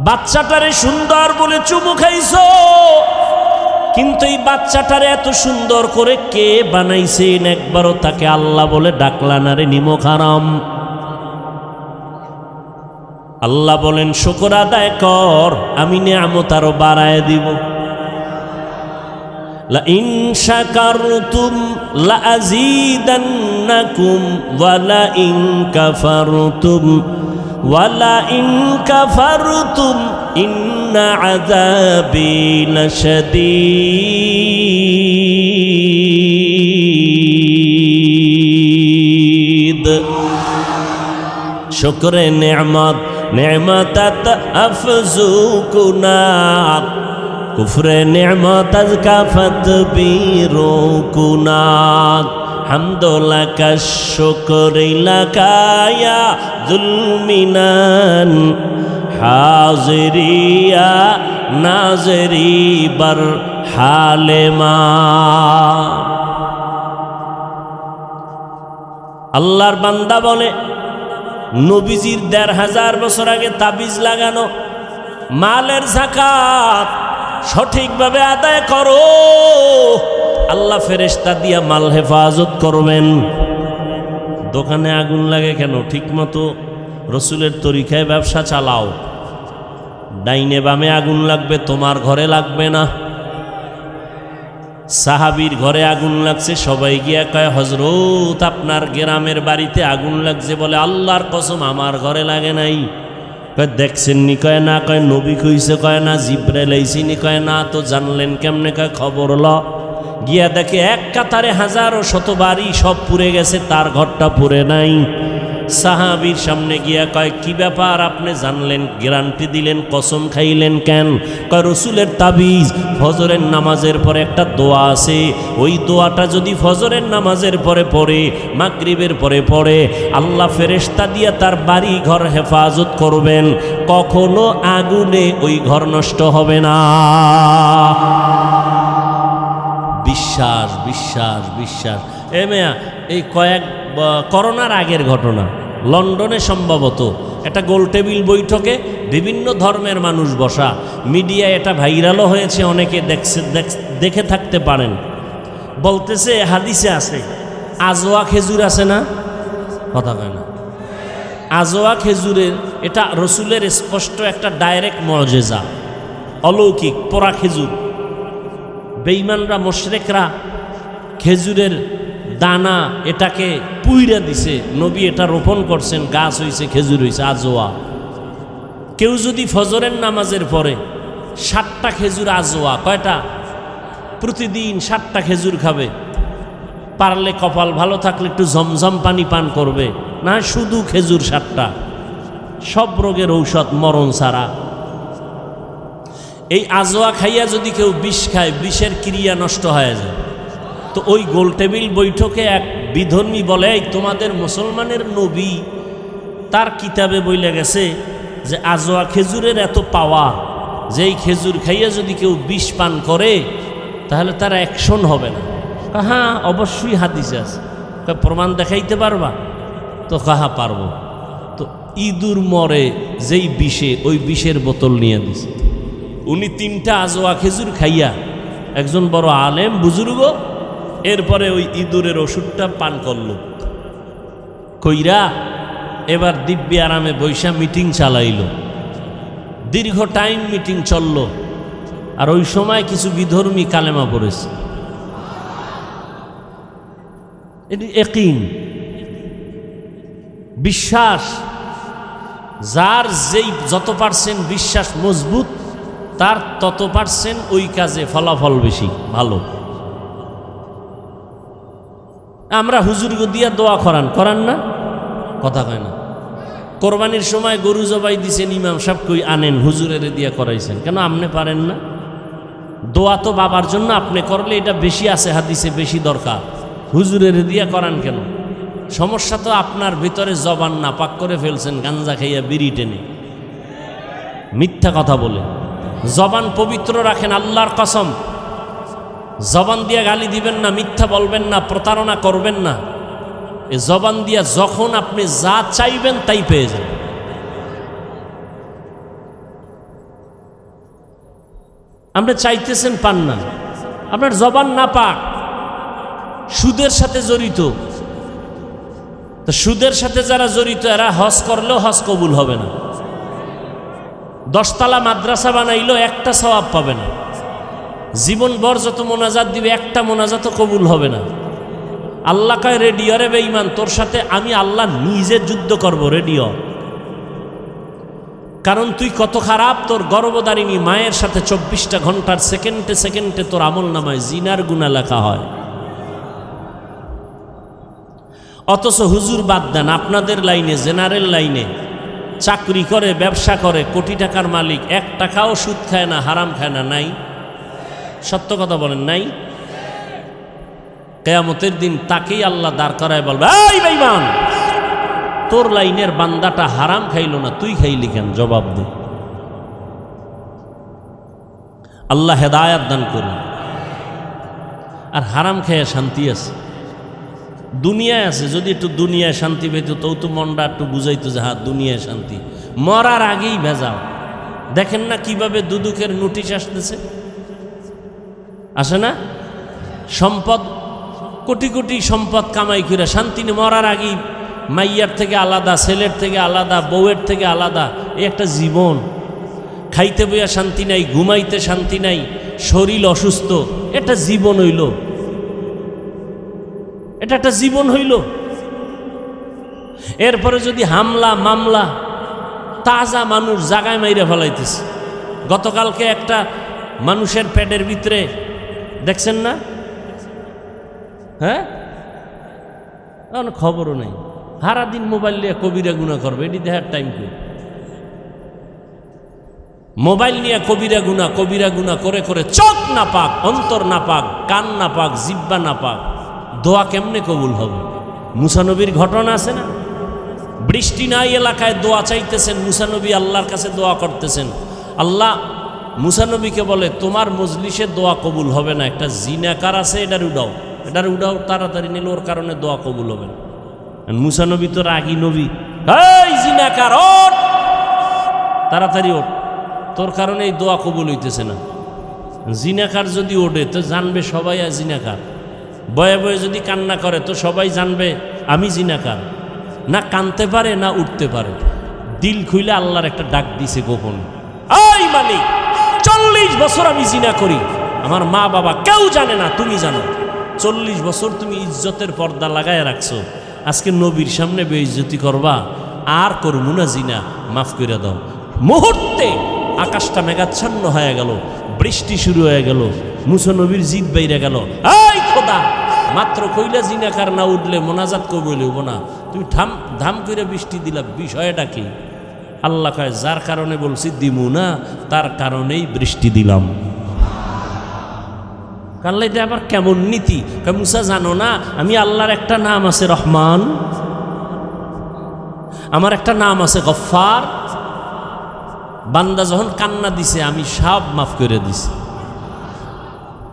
বাচ্চাটারে সুন্দর বলে চুমু খাইছো, কিন্তু এই বাচ্চাটারে এত সুন্দর করে কে বানাইছেন একবারও তাকে আল্লাহ বলে ডাকলা না রে, নিমক হারাম। আল্লাহ বলেন শুকর আদায় কর, আমি নিয়ামত আরো বাড়ায় দিব। লা ইন শাকারতুম লা আযীদান্নাকুম ওয়া লা ইন কাফারতুম ওয়া লা ইন কাফারতুম ইন্না আযাবি লাশাদীদ। শুকরে নিয়ামত নেমতত আফজুকুনাত, কুফরে নিয়ামত কাফত বিরুকুনাত। হামদুলিল্লাহ শুকরিলাকায়া যুলমিনান, হাজিরিয়া নাজরি বার হালেমা। আল্লাহর বান্দা বলে, নবীজির ১৫০০ বছর আগে তাবিজ লাগানো মালের যাকাত সঠিকভাবে আদায় করো, আল্লাহ ফেরেশতা দিয়া মাল হেফাজত করবেন। দোকানে আগুন লাগে কেন? ঠিকমতো রসুলের তরিকায় ব্যবসা চালাও। ডাইনে বামে আগুন লাগবে, তোমার ঘরে লাগবে না। সাহাবীর ঘরে আগুন লাগছে, সবাই গিয়া কয় হযরত আপনার গ্রামের বাড়িতে আগুন লাগছে। বলে আল্লাহর কসম আমার ঘরে লাগে নাই। কয় দেখছেন নি? কয় না। কয় নবী কইছে? কয় না। জিব্রাইল আইছিনি? কয় না। তো জানলেন কেমনে? কয় খবর ল। গিয়া দেখে এক কাতারে হাজার ও শত বাড়ি সব পুড়ে গেছে, তার ঘরটা পুড়ে নাই। সাহাবীর সামনে গিয়া কয় কি ব্যাপার, আপনি জানলেন, গ্যারান্টি দিলেন, কসম খাইলেন কেন? কয় রসুলের তাবিজ, ফজরের নামাজের পরে একটা দোয়া আছে, ওই দোয়াটা যদি ফজরের নামাজের পরে পড়ে, মাগরিবের পরে পড়ে, আল্লাহ ফেরেশতা দিয়া তার বাড়ি ঘর হেফাজত করবেন, কখনো আগুনে ওই ঘর নষ্ট হবে না। বিশ্বাস, বিশ্বাস, বিশ্বাস। এ মেয়া, এই করোনার আগের ঘটনা, লন্ডনে সম্ভবত একটা গোল টেবিল বৈঠকে বিভিন্ন ধর্মের মানুষ বসা, মিডিয়ায় এটা ভাইরালও হয়েছে, অনেকে দেখে থাকতে পারেন। বলতেছে হাদিসে আছে আজোয়া খেজুর আছে না? কথা কয় না। আজোয়া খেজুরের এটা রসুলের স্পষ্ট একটা ডাইরেক্ট মুআজিজা, অলৌকিক পোড়া খেজুর। বেঈমানরা মুশরিকরা খেজুরের দানা এটাকে পুইরা দিছে, নবী এটা রোপণ করছেন, গাছ হইছে, খেজুর হইছে আজোয়া। কেউ যদি ফজরের নামাজের পরে 7টা খেজুর আজোয়া, কয়টা? প্রতিদিন 7টা খেজুর খাবে, পারলে কপাল ভালো থাকলে একটু জমজম পানি পান করবে, না শুধু খেজুর 7টা, সব রোগের ঔষধ মরণ ছাড়া। এই আজোয়া খাইয়া যদি কেউ বিষ খায়, বিষের ক্রিয়া নষ্ট হয়ে যায়। তো ওই গোল টেবিল বৈঠকে এক বিধর্মী বলে, তোমাদের মুসলমানের নবী তার কিতাবে বইলে গেছে যে আজোয়া খেজুরের এত পাওয়া, যে এই খেজুর খাইয়া যদি কেউ বিষ পান করে তাহলে তার অ্যাকশন হবে না। হ্যাঁ অবশ্যই হাদিসে আছে। প্রমাণ দেখাইতে পারবা? তো কাহা পারবো। তো ইঁদুর মরে যেই বিষে, ওই বিষের বোতল নিয়ে দিছে। উনি 3টা আজোয়া খেজুর খাইয়া, একজন বড় আলেম বুজুর্গ, এরপরে ওই ইঁদুরের ওষুধটা পান করল। কইরা এবার দিব্যি আরামে বৈশা মিটিং চালাইল। দীর্ঘ টাইম মিটিং চলল। আর ওই সময় কিছু বিধর্মী কালেমা পড়েছে। এটি ইয়াকিন, বিশ্বাস। যার যেই যত পার্সেন্ট বিশ্বাস মজবুত, তার তত পার্সেন্ট ওই কাজে ফলাফল বেশি ভালো। আমরা হুজুরকে দিয়া দোয়া করান না? কথা কয় না। কোরবানির সময় গরু জবাই দিছেন, ইমাম সাহেব কই আনেন, হুজুরের দিয়া করাইছেন কেন? আপনি পারেন না? দোয়া তো বাবার জন্য আপনি করলে এটা বেশি আছে, হাদিসে বেশি দরকার। হুজুরের দিয়া করান কেন? সমস্যা তো আপনার ভিতরে জবান না পাক করে ফেলছেন, গাঞ্জা খাইয়া বিড়ি টেনে, মিথ্যা কথা বলে। জবান পবিত্র রাখেন, আল্লাহর কসম। জবান দিয়া গালি দিবেন না, মিথ্যা বলবেন না, প্রতারণা করবেন না। এ জবান দিয়া যখন আপনি যা চাইবেন তাই পেয়ে যাবেন। আপনি চাইতেছেন পান না, আপনার জবান না পাক, সুদের সাথে জড়িত। তো সুদের সাথে যারা জড়িত এরা হজ করলেও হজ কবুল হবে না। 10 তলা মাদ্রাসা বানাইলেও একটা সওয়াব পাবে না। জীবনভর যত মোনাজাত দিবে একটা মোনাজাতও কবুল হবে না। আল্লাহ কয় রেডিও রে বেঈমান, তোর সাথে আমি আল্লাহ নিজে যুদ্ধ করব রেডিও। কারণ তুই কত খারাপ, তোর গর্ভধারিণী মায়ের সাথে 24টা ঘন্টার সেকেন্ডে সেকেন্ডে তোর আমল নামায় জিনার গুনাহ লেখা হয়। অথচ হুজুর বাদ দেন, আপনাদের লাইনে, জেনারেল লাইনে চাকরি করে, ব্যবসা করে, কোটি টাকার মালিক, 1 টাকাও সুদ খায় না, হারাম খায় না, নাই? সত্য কথা বলেন, নাই? কিয়ামতের দিন তাকেই আল্লাহ দাঁড় করায় বলবে, এই বেঈমান, তোর লাইনের বান্দাটা হারাম খাইল না, তুই খাইলি কেন? জবাব দে। আল্লাহ হেদায়েত দান করুন। আর হারাম খাইয়া শান্তি আছে, দুনিয়ায় আছে। যদি একটু দুনিয়ায় শান্তি পেত তো মনটা একটু বুঝাইতো যে হ্যাঁ দুনিয়ায় শান্তি। মরার আগেই ভেজাও। দেখেন না কিভাবে দুদুকের নোটিশ আসতেছে, আসে না? সম্পদ, কোটি কোটি সম্পদ কামাই করে শান্তি নেই। মরার আগেই মাইয়ার থেকে আলাদা, ছেলের থেকে আলাদা, বউয়ের থেকে আলাদা। এই একটা জীবন। খাইতে বইয়া শান্তি নাই, ঘুমাইতে শান্তি নাই, শরীর অসুস্থ। এটা জীবন হইল? এটা একটা জীবন হইল? এরপরে যদি হামলা মামলা, তাজা মানুষ জাগায় মাইরে ফেলাইতেছে। গতকালকে একটা মানুষের পেটের ভিতরে দেখছেন না? হ্যাঁ, খবরও নেই। সারাদিন মোবাইল নিয়ে কবিরা গুনাহ করবে, এটি দেখার টাইম কই? মোবাইল নিয়ে কবিরা গুনাহ করে করে চোখ না পাক, অন্তর না পাক, কান না পাক, জিহ্বা না পাক, দোয়া কেমনে কবুল হবে? মুসা নবীর ঘটনা আছে না? বৃষ্টি নাই এলাকায়, দোয়া চাইতেছেন, মুসা নবী আল্লাহর কাছে দোয়া করতেছেন। আল্লাহ মুসা নবীকে বলে, তোমার মজলিসে দোয়া কবুল হবে না, একটা জিনাকার আছে, এটার উডাও তাড়াতাড়ি নিলে, ওর কারণে দোয়া কবুল হবে না। মুসা নবী তো রাগী নবী, এই জিনাকার ওঠ, তাড়াতাড়ি ওঠ, তোর কারণে এই দোয়া কবুল হইতেছে না। জিনাকার যদি ওঠে তো জানবে সবাই আর জিনাকার। বয়ে বয়ে যদি কান্না করে তো সবাই জানবে আমি জিনাকার। না কানতে পারে না উঠতে পারে, দিল খুইলে আল্লাহর একটা ডাক দিছে গোপন, এই মালিক 40 বছর আমি জিনা করি, আমার মা বাবা কেউ জানে না, তুমি জানো। 40 বছর তুমি ইজ্জতের পর্দা লাগায় রাখছো, আজকে নবীর সামনে বেইজ্জতি করবা, আর করবো না জিনা, মাফ করে দাও। মুহূর্তে আকাশটা মেঘাচ্ছন্ন হয়ে গেল, বৃষ্টি শুরু হয়ে গেল, মুসা নবীর জিদ বাইরে গেল, এই খোদা মাত্র কইলা জিনাকার না উঠলে মোনাজাত করবো লইব না, তুমি ধাম করে বৃষ্টি দিলা, বিষয়টা কি? আল্লাহ কয় যার কারণে বলছি দিমু না তার কারণেই বৃষ্টি দিলাম। কাল্লা এটা আবার কেমন নীতি? মুসা জানো না আমি আল্লাহর একটা নাম আছে রহমান, আমার একটা নাম আছে গফফার, বান্দা যখন কান্না দিছে আমি সব মাফ করে দিছি।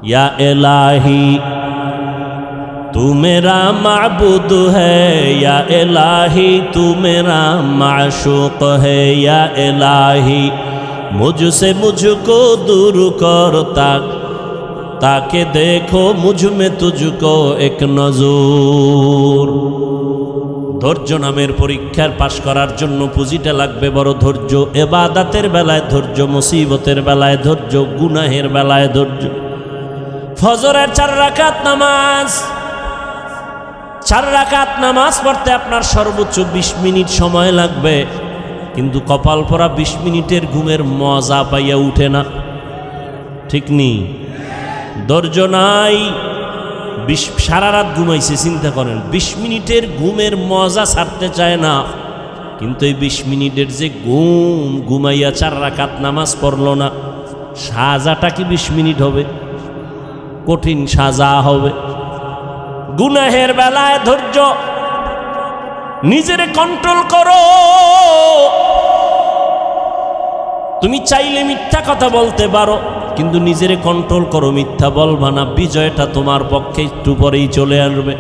ইয়া এলাহি तू मेरा माबूद है, या इलाही तू मेरा माशूक है, या इलाही मुझसे मुझको दूर कर ताकि देखो मुझ में तुझको एक नजर। ধৈর্য নামের পরীক্ষার পাশ করার জন্য পুঁজিটা লাগবে বড় ধৈর্য। ইবাদতের বেলায় ধৈর্য, মুসিবতের বেলায় ধৈর্য, গুনাহের বেলায় ধৈর্য। ফজরের 4 রাকাত নামাজ, 4 রাকাত নামাজ পড়তে আপনার সর্বোচ্চ 20 মিনিট সময় লাগবে, কিন্তু কপাল পরা 20 মিনিটের ঘুমের মজা পাইয়া উঠে না, ঠিক নেই? ধৈর্য নাই, সারা রাত ঘুমাইছে, চিন্তা করেন 20 মিনিটের ঘুমের মজা ছাড়তে চায় না, কিন্তু এই 20 মিনিটের যে ঘুমাইয়া 4 রাকাত নামাজ পড়ল না, সাজাটা কি 20 মিনিট হবে? কঠিন সাজা হবে। গুনাহের বেলায় ধৈর্য, নিজেরে কন্ট্রোল করো। তুমি চাইলে মিথ্যা কথা বলতে পারো, কিন্তু নিজেরে কন্ট্রোল করো, মিথ্যা বলবা না, বিজয়টা তোমার পক্ষে একটু পরেই চলে আসবে।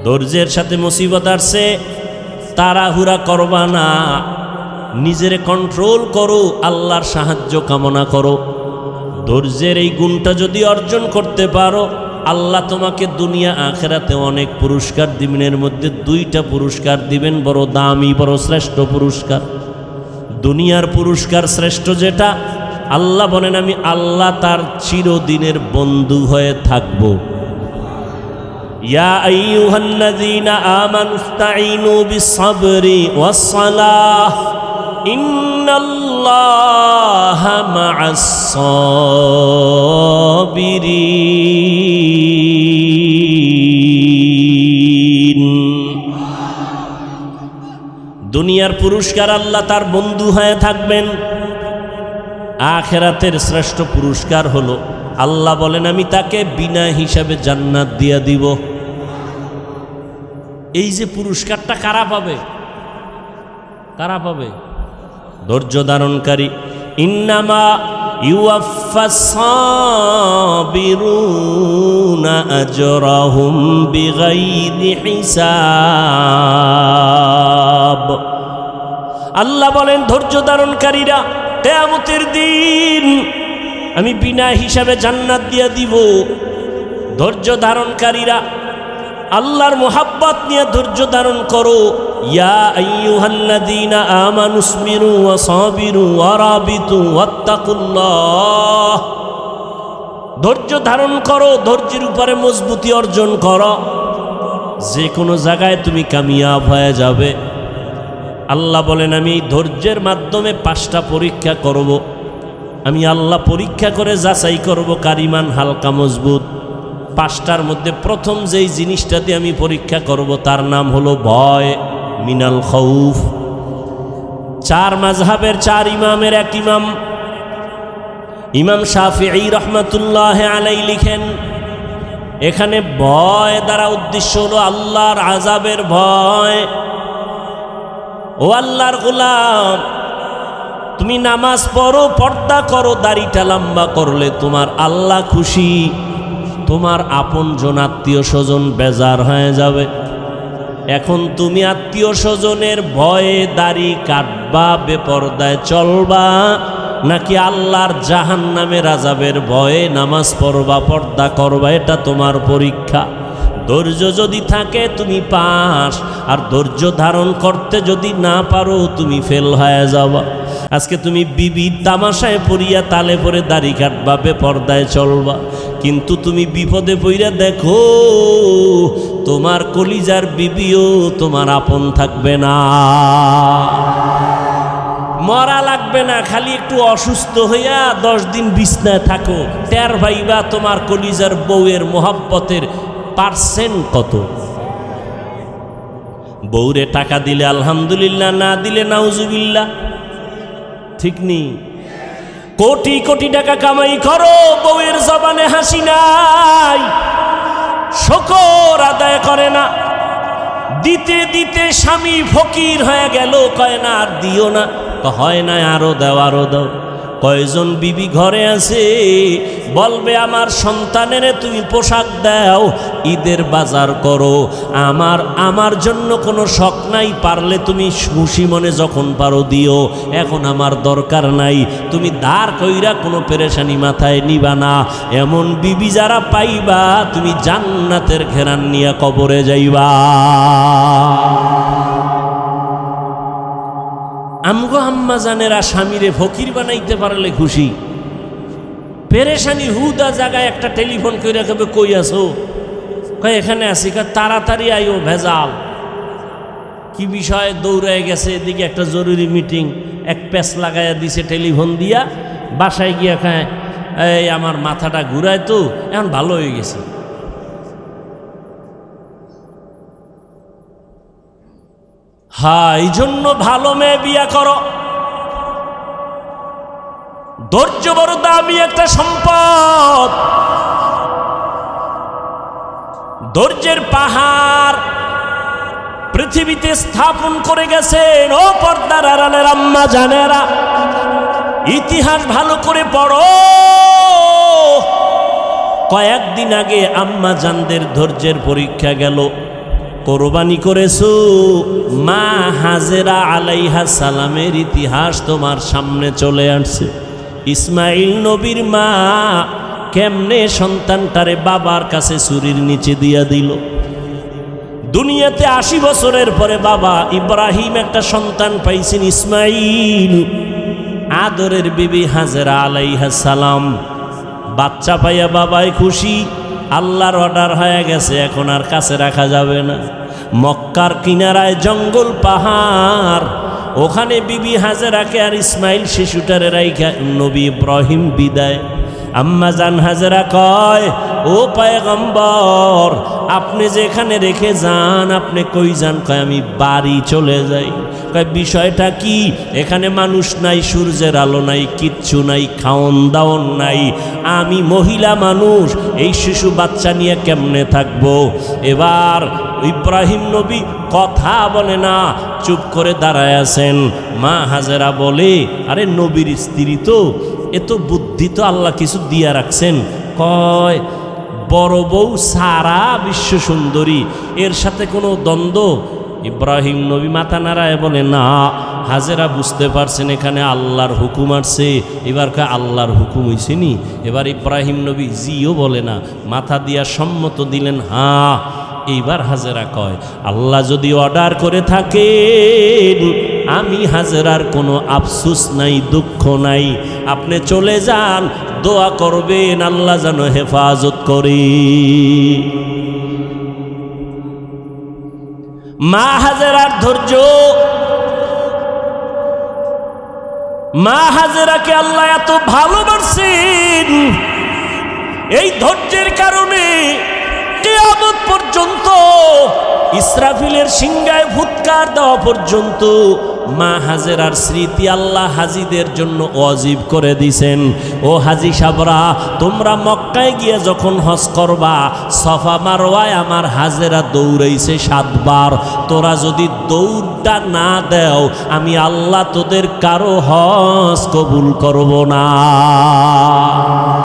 ধৈর্যের সাথে মুসিবত আসছে, তাড়াহুড়া করবা না, নিজেরে কন্ট্রোল করো, আল্লাহর সাহায্য কামনা করো। ধৈর্যের এই গুণটা যদি অর্জন করতে পারো, আল্লাহ তোমাকে দুনিয়া আখেরাতে অনেক পুরস্কার দিবেন। এর মধ্যে 2টা পুরস্কার দিবেন, বড় দামি, বড় শ্রেষ্ঠ পুরস্কার। দুনিয়ার পুরস্কার শ্রেষ্ঠ যেটা, আল্লাহ বলেন আমি আল্লাহ তার চিরদিনের বন্ধু হয়ে থাকব। ইয়া আইয়ুহাল্লাযীনা আমানুস্তাঈনু বিস-সাবরি ওয়াস-সালাহ ইন্নাল্লাহা মা'আস-সাবিরিন। দুনিয়ার পুরস্কার আল্লাহ তার বন্ধু হয়ে থাকবেন, আখেরাতের শ্রেষ্ঠ পুরস্কার হলো আল্লাহ বলেন আমি তাকে বিনা হিসাবে জান্নাত দিয়া দিব। এই যে পুরস্কারটা কারা পাবে? কারা পাবে? ধৈর্য ধারণকারী। ইন্নামা ইউওয়াফাস সাবিরুনা আজরাহুম বিগাইরি হিসাব। আল্লাহ বলেন ধৈর্য ধারণকারীরা কিয়ামতের দিন আমি বিনা হিসাবে জান্নাত দিয়া দিব। ধৈর্য ধারণকারীরা আল্লাহর মোহাব্বত নিয়ে ধৈর্য ধারণ করো। ইয়া আইয়ুহাল্লাযীনা আমানুসবিরু ওয়া সাবিরু ওয়া রাবিতু ওয়াত্তাকুল্লাহ। ধৈর্য ধারণ করো, ধৈর্যের উপরে মজবুতি অর্জন করো, যে কোনো জায়গায় তুমি কামিয়াব হয়ে যাবে। আল্লাহ বলেন আমি এই ধৈর্যের মাধ্যমে 5টা পরীক্ষা করব। আমি আল্লাহ পরীক্ষা করে যাচাই করব কার ঈমান হালকা মজবুত। 5টার মধ্যে প্রথম যেই জিনিসটা দিয়ে আমি পরীক্ষা করব তার নাম হলো ভয়, মিনাল খাউফ। 4 মাযহাবের 4 ইমামের এক ইমাম, ইমাম শাফিঈ রাহমাতুল্লাহি আলাইহি লিখেন, এখানে ভয় দ্বারা উদ্দেশ্য হলো আল্লাহর আযাবের ভয়। ও আল্লাহর গোলাম, তুমি নামাজ পড়ো, পর্দা করো, দাড়িটা লম্বা করলে তোমার আল্লাহ খুশি, তোমার আপনজন আত্মীয় স্বজন বেজার হয়ে যাবে। এখন তুমি আত্মীয় স্বজনের ভয়ে দাড়ি কাটবা, বেপর্দায় চলবা, নাকি আল্লাহর জাহান্নামের আযাবের ভয়ে নামাজ পড়বা, পর্দা করবা, এটা তোমার পরীক্ষা। ধৈর্য যদি থাকে তুমি পাস, আর ধৈর্য ধারণ করতে যদি না পারো তুমি ফেল হয়ে যাবা। আজকে তুমি বিবি তামাশায় পড়িয়া তালে পরে দাড়ি কাটবা, বেপর্দায় চলবা, কিন্তু তুমি বিপদে পড়িয়া দেখো তোমার কলিজার বিবিও তোমার আপন থাকবে না। মরা লাগবে না, খালি একটু অসুস্থ হইয়া 10 দিন বিছনায় থাকো, টের ভাইবা তোমার কলিজার বউয়ের মোহাব্বতের পার্সেন্ট কত। বউরে টাকা দিলে আলহামদুলিল্লাহ, না দিলে নাউজুবিল্লাহ, ঠিক নেই। কোটি কোটি টাকা কামাই করো, বউয়ের জবানে হাসি নাই, শুকর আদায় করে না। দিতে দিতে স্বামী ফকির হয়ে গেল, কয় না আর দিও না, হয় না আরো দাও আরো দাও। কয়জন বিবি ঘরে আছে বলবে আমার সন্তানের তুমি পোশাক দাও, ঈদের বাজার করো, আমার জন্য কোনো শখ নাই, পারলে তুমি খুশি মনে যখন পারো দিও, এখন আমার দরকার নাই। তুমি ধার কইরা কোনো পেরেশানি মাথায় নিবা না। এমন বিবি যারা পাইবা তুমি জান্নাতের ঘেরান নিয়ে কবরে যাইবা। আমগো আম্মা জানেরা স্বামীরে ফকির বানাইতে পারলে খুশি, পেরেশানি হুদা জায়গায় একটা টেলিফোন করে কবে কই আছো, কয় এখানে আছি, তাড়াতাড়ি আইও, ভেজাল কি বিষয়ে দৌড়ায় গেছে, এদিকে একটা জরুরি মিটিং, এক প্যাচ লাগাইয়া দিছে টেলিফোন দিয়া, বাসায় গিয়া খায় এই আমার মাথাটা ঘুরায় তো এখন ভালো হয়ে গেছে। হ্যাঁ, এই জন্য ভালো মেয়ে বিয়া করো। ধৈর্য বড় দামি একটা সম্পদ। ধৈর্যের পাহাড় পৃথিবীতে স্থাপন করে গেছেন ও পর্দার আড়ালের আম্মা জানেরা। ইতিহাস ভালো করে পড়ো। কয়েকদিন আগে আম্মা জানদের ধৈর্যের পরীক্ষা গেল। কোরবানি করেছো, মা হাজেরা আলাইহা সালামের ইতিহাস তোমার সামনে চলে আসছে। ইসমাইল নবীর মা কেমনে সন্তানটারে বাবার কাছে ছুরির নিচে দিয়া দিল। দুনিয়াতে 80 বছরের পরে বাবা ইব্রাহিম একটা সন্তান পাইছেন, ইসমাইল। আদরের বিবি হাজেরা আলাইহা সালাম বাচ্চা পাইয়া বাবাই খুশি। আল্লাহর অর্ডার হয়ে গেছে, এখন আর কাছে রাখা যাবে না। মক্কার কিনারায় জঙ্গল পাহাড়, ওখানে বিবি হাজেরাকে আর ইসমাইল শিশুটারে রাইখা নবী ইব্রাহিম বিদায়। আম্মা জান হাজেরা কয়, ও পয়গম্বর আপনি যেখানে রেখে যান আপনি কই যান? কয় আমি বাড়ি চলে যাই। কয় বিষয়টা কি? এখানে মানুষ নাই, সূর্যের আলো নাই, কিচ্ছু নাই, খাওন দাওন নাই, আমি মহিলা মানুষ, এই শিশু বাচ্চা নিয়ে কেমনে থাকবো? এবার ইব্রাহিম নবী কথা বলে না, চুপ করে দাঁড়ায় আছেন। মা হাজেরা বলে, আরে নবীর স্ত্রী তো, এত বুদ্ধি তো আল্লাহ কিছু দিয়া রাখছেন। কয় বড় বউ সারা বিশ্ব সুন্দরী, এর সাথে কোনো দ্বন্দ্ব? ইব্রাহিম নবী মাথা নাড়ায় বলে, না। হাজেরা বুঝতে পারছেন এখানে আল্লাহর হুকুম আসছে। এবার কয় আল্লাহর হুকুম হইছে নি? এবার ইব্রাহিম নবী জিও বলে না, মাথা দিয়া সম্মত দিলেন, হ্যাঁ। এইবার হাজেরা কয়, আল্লাহ যদি অর্ডার করে থাকেন আমি হাজেরার কোনো আফসোস নাই, দুঃখ নাই, আপনি চলে যান, দোয়া করবেন আল্লাহ যেন হেফাজত করে। মা হাজেরার ধৈর্য, মা হাজেরাকে আল্লাহ এত ভালোবাসেন, এই ধৈর্যের কারণে কিয়ামত পর্যন্ত, ইসরাফিলের সিংহায় ফুৎকার দেওয়া পর্যন্ত মা হাজেরার স্মৃতি আল্লাহ হাজিদের জন্য ওয়াজিব করে দিছেন। ও হাজি সাবরা, তোমরা মক্কায় গিয়ে যখন হজ করবা, সফা মারওয়ায় আমার হাজেরা দৌড়াইছে 7 বার। তোরা যদি দৌড়টা না দেও আমি আল্লাহ তোদের কারো হজ কবুল করব না।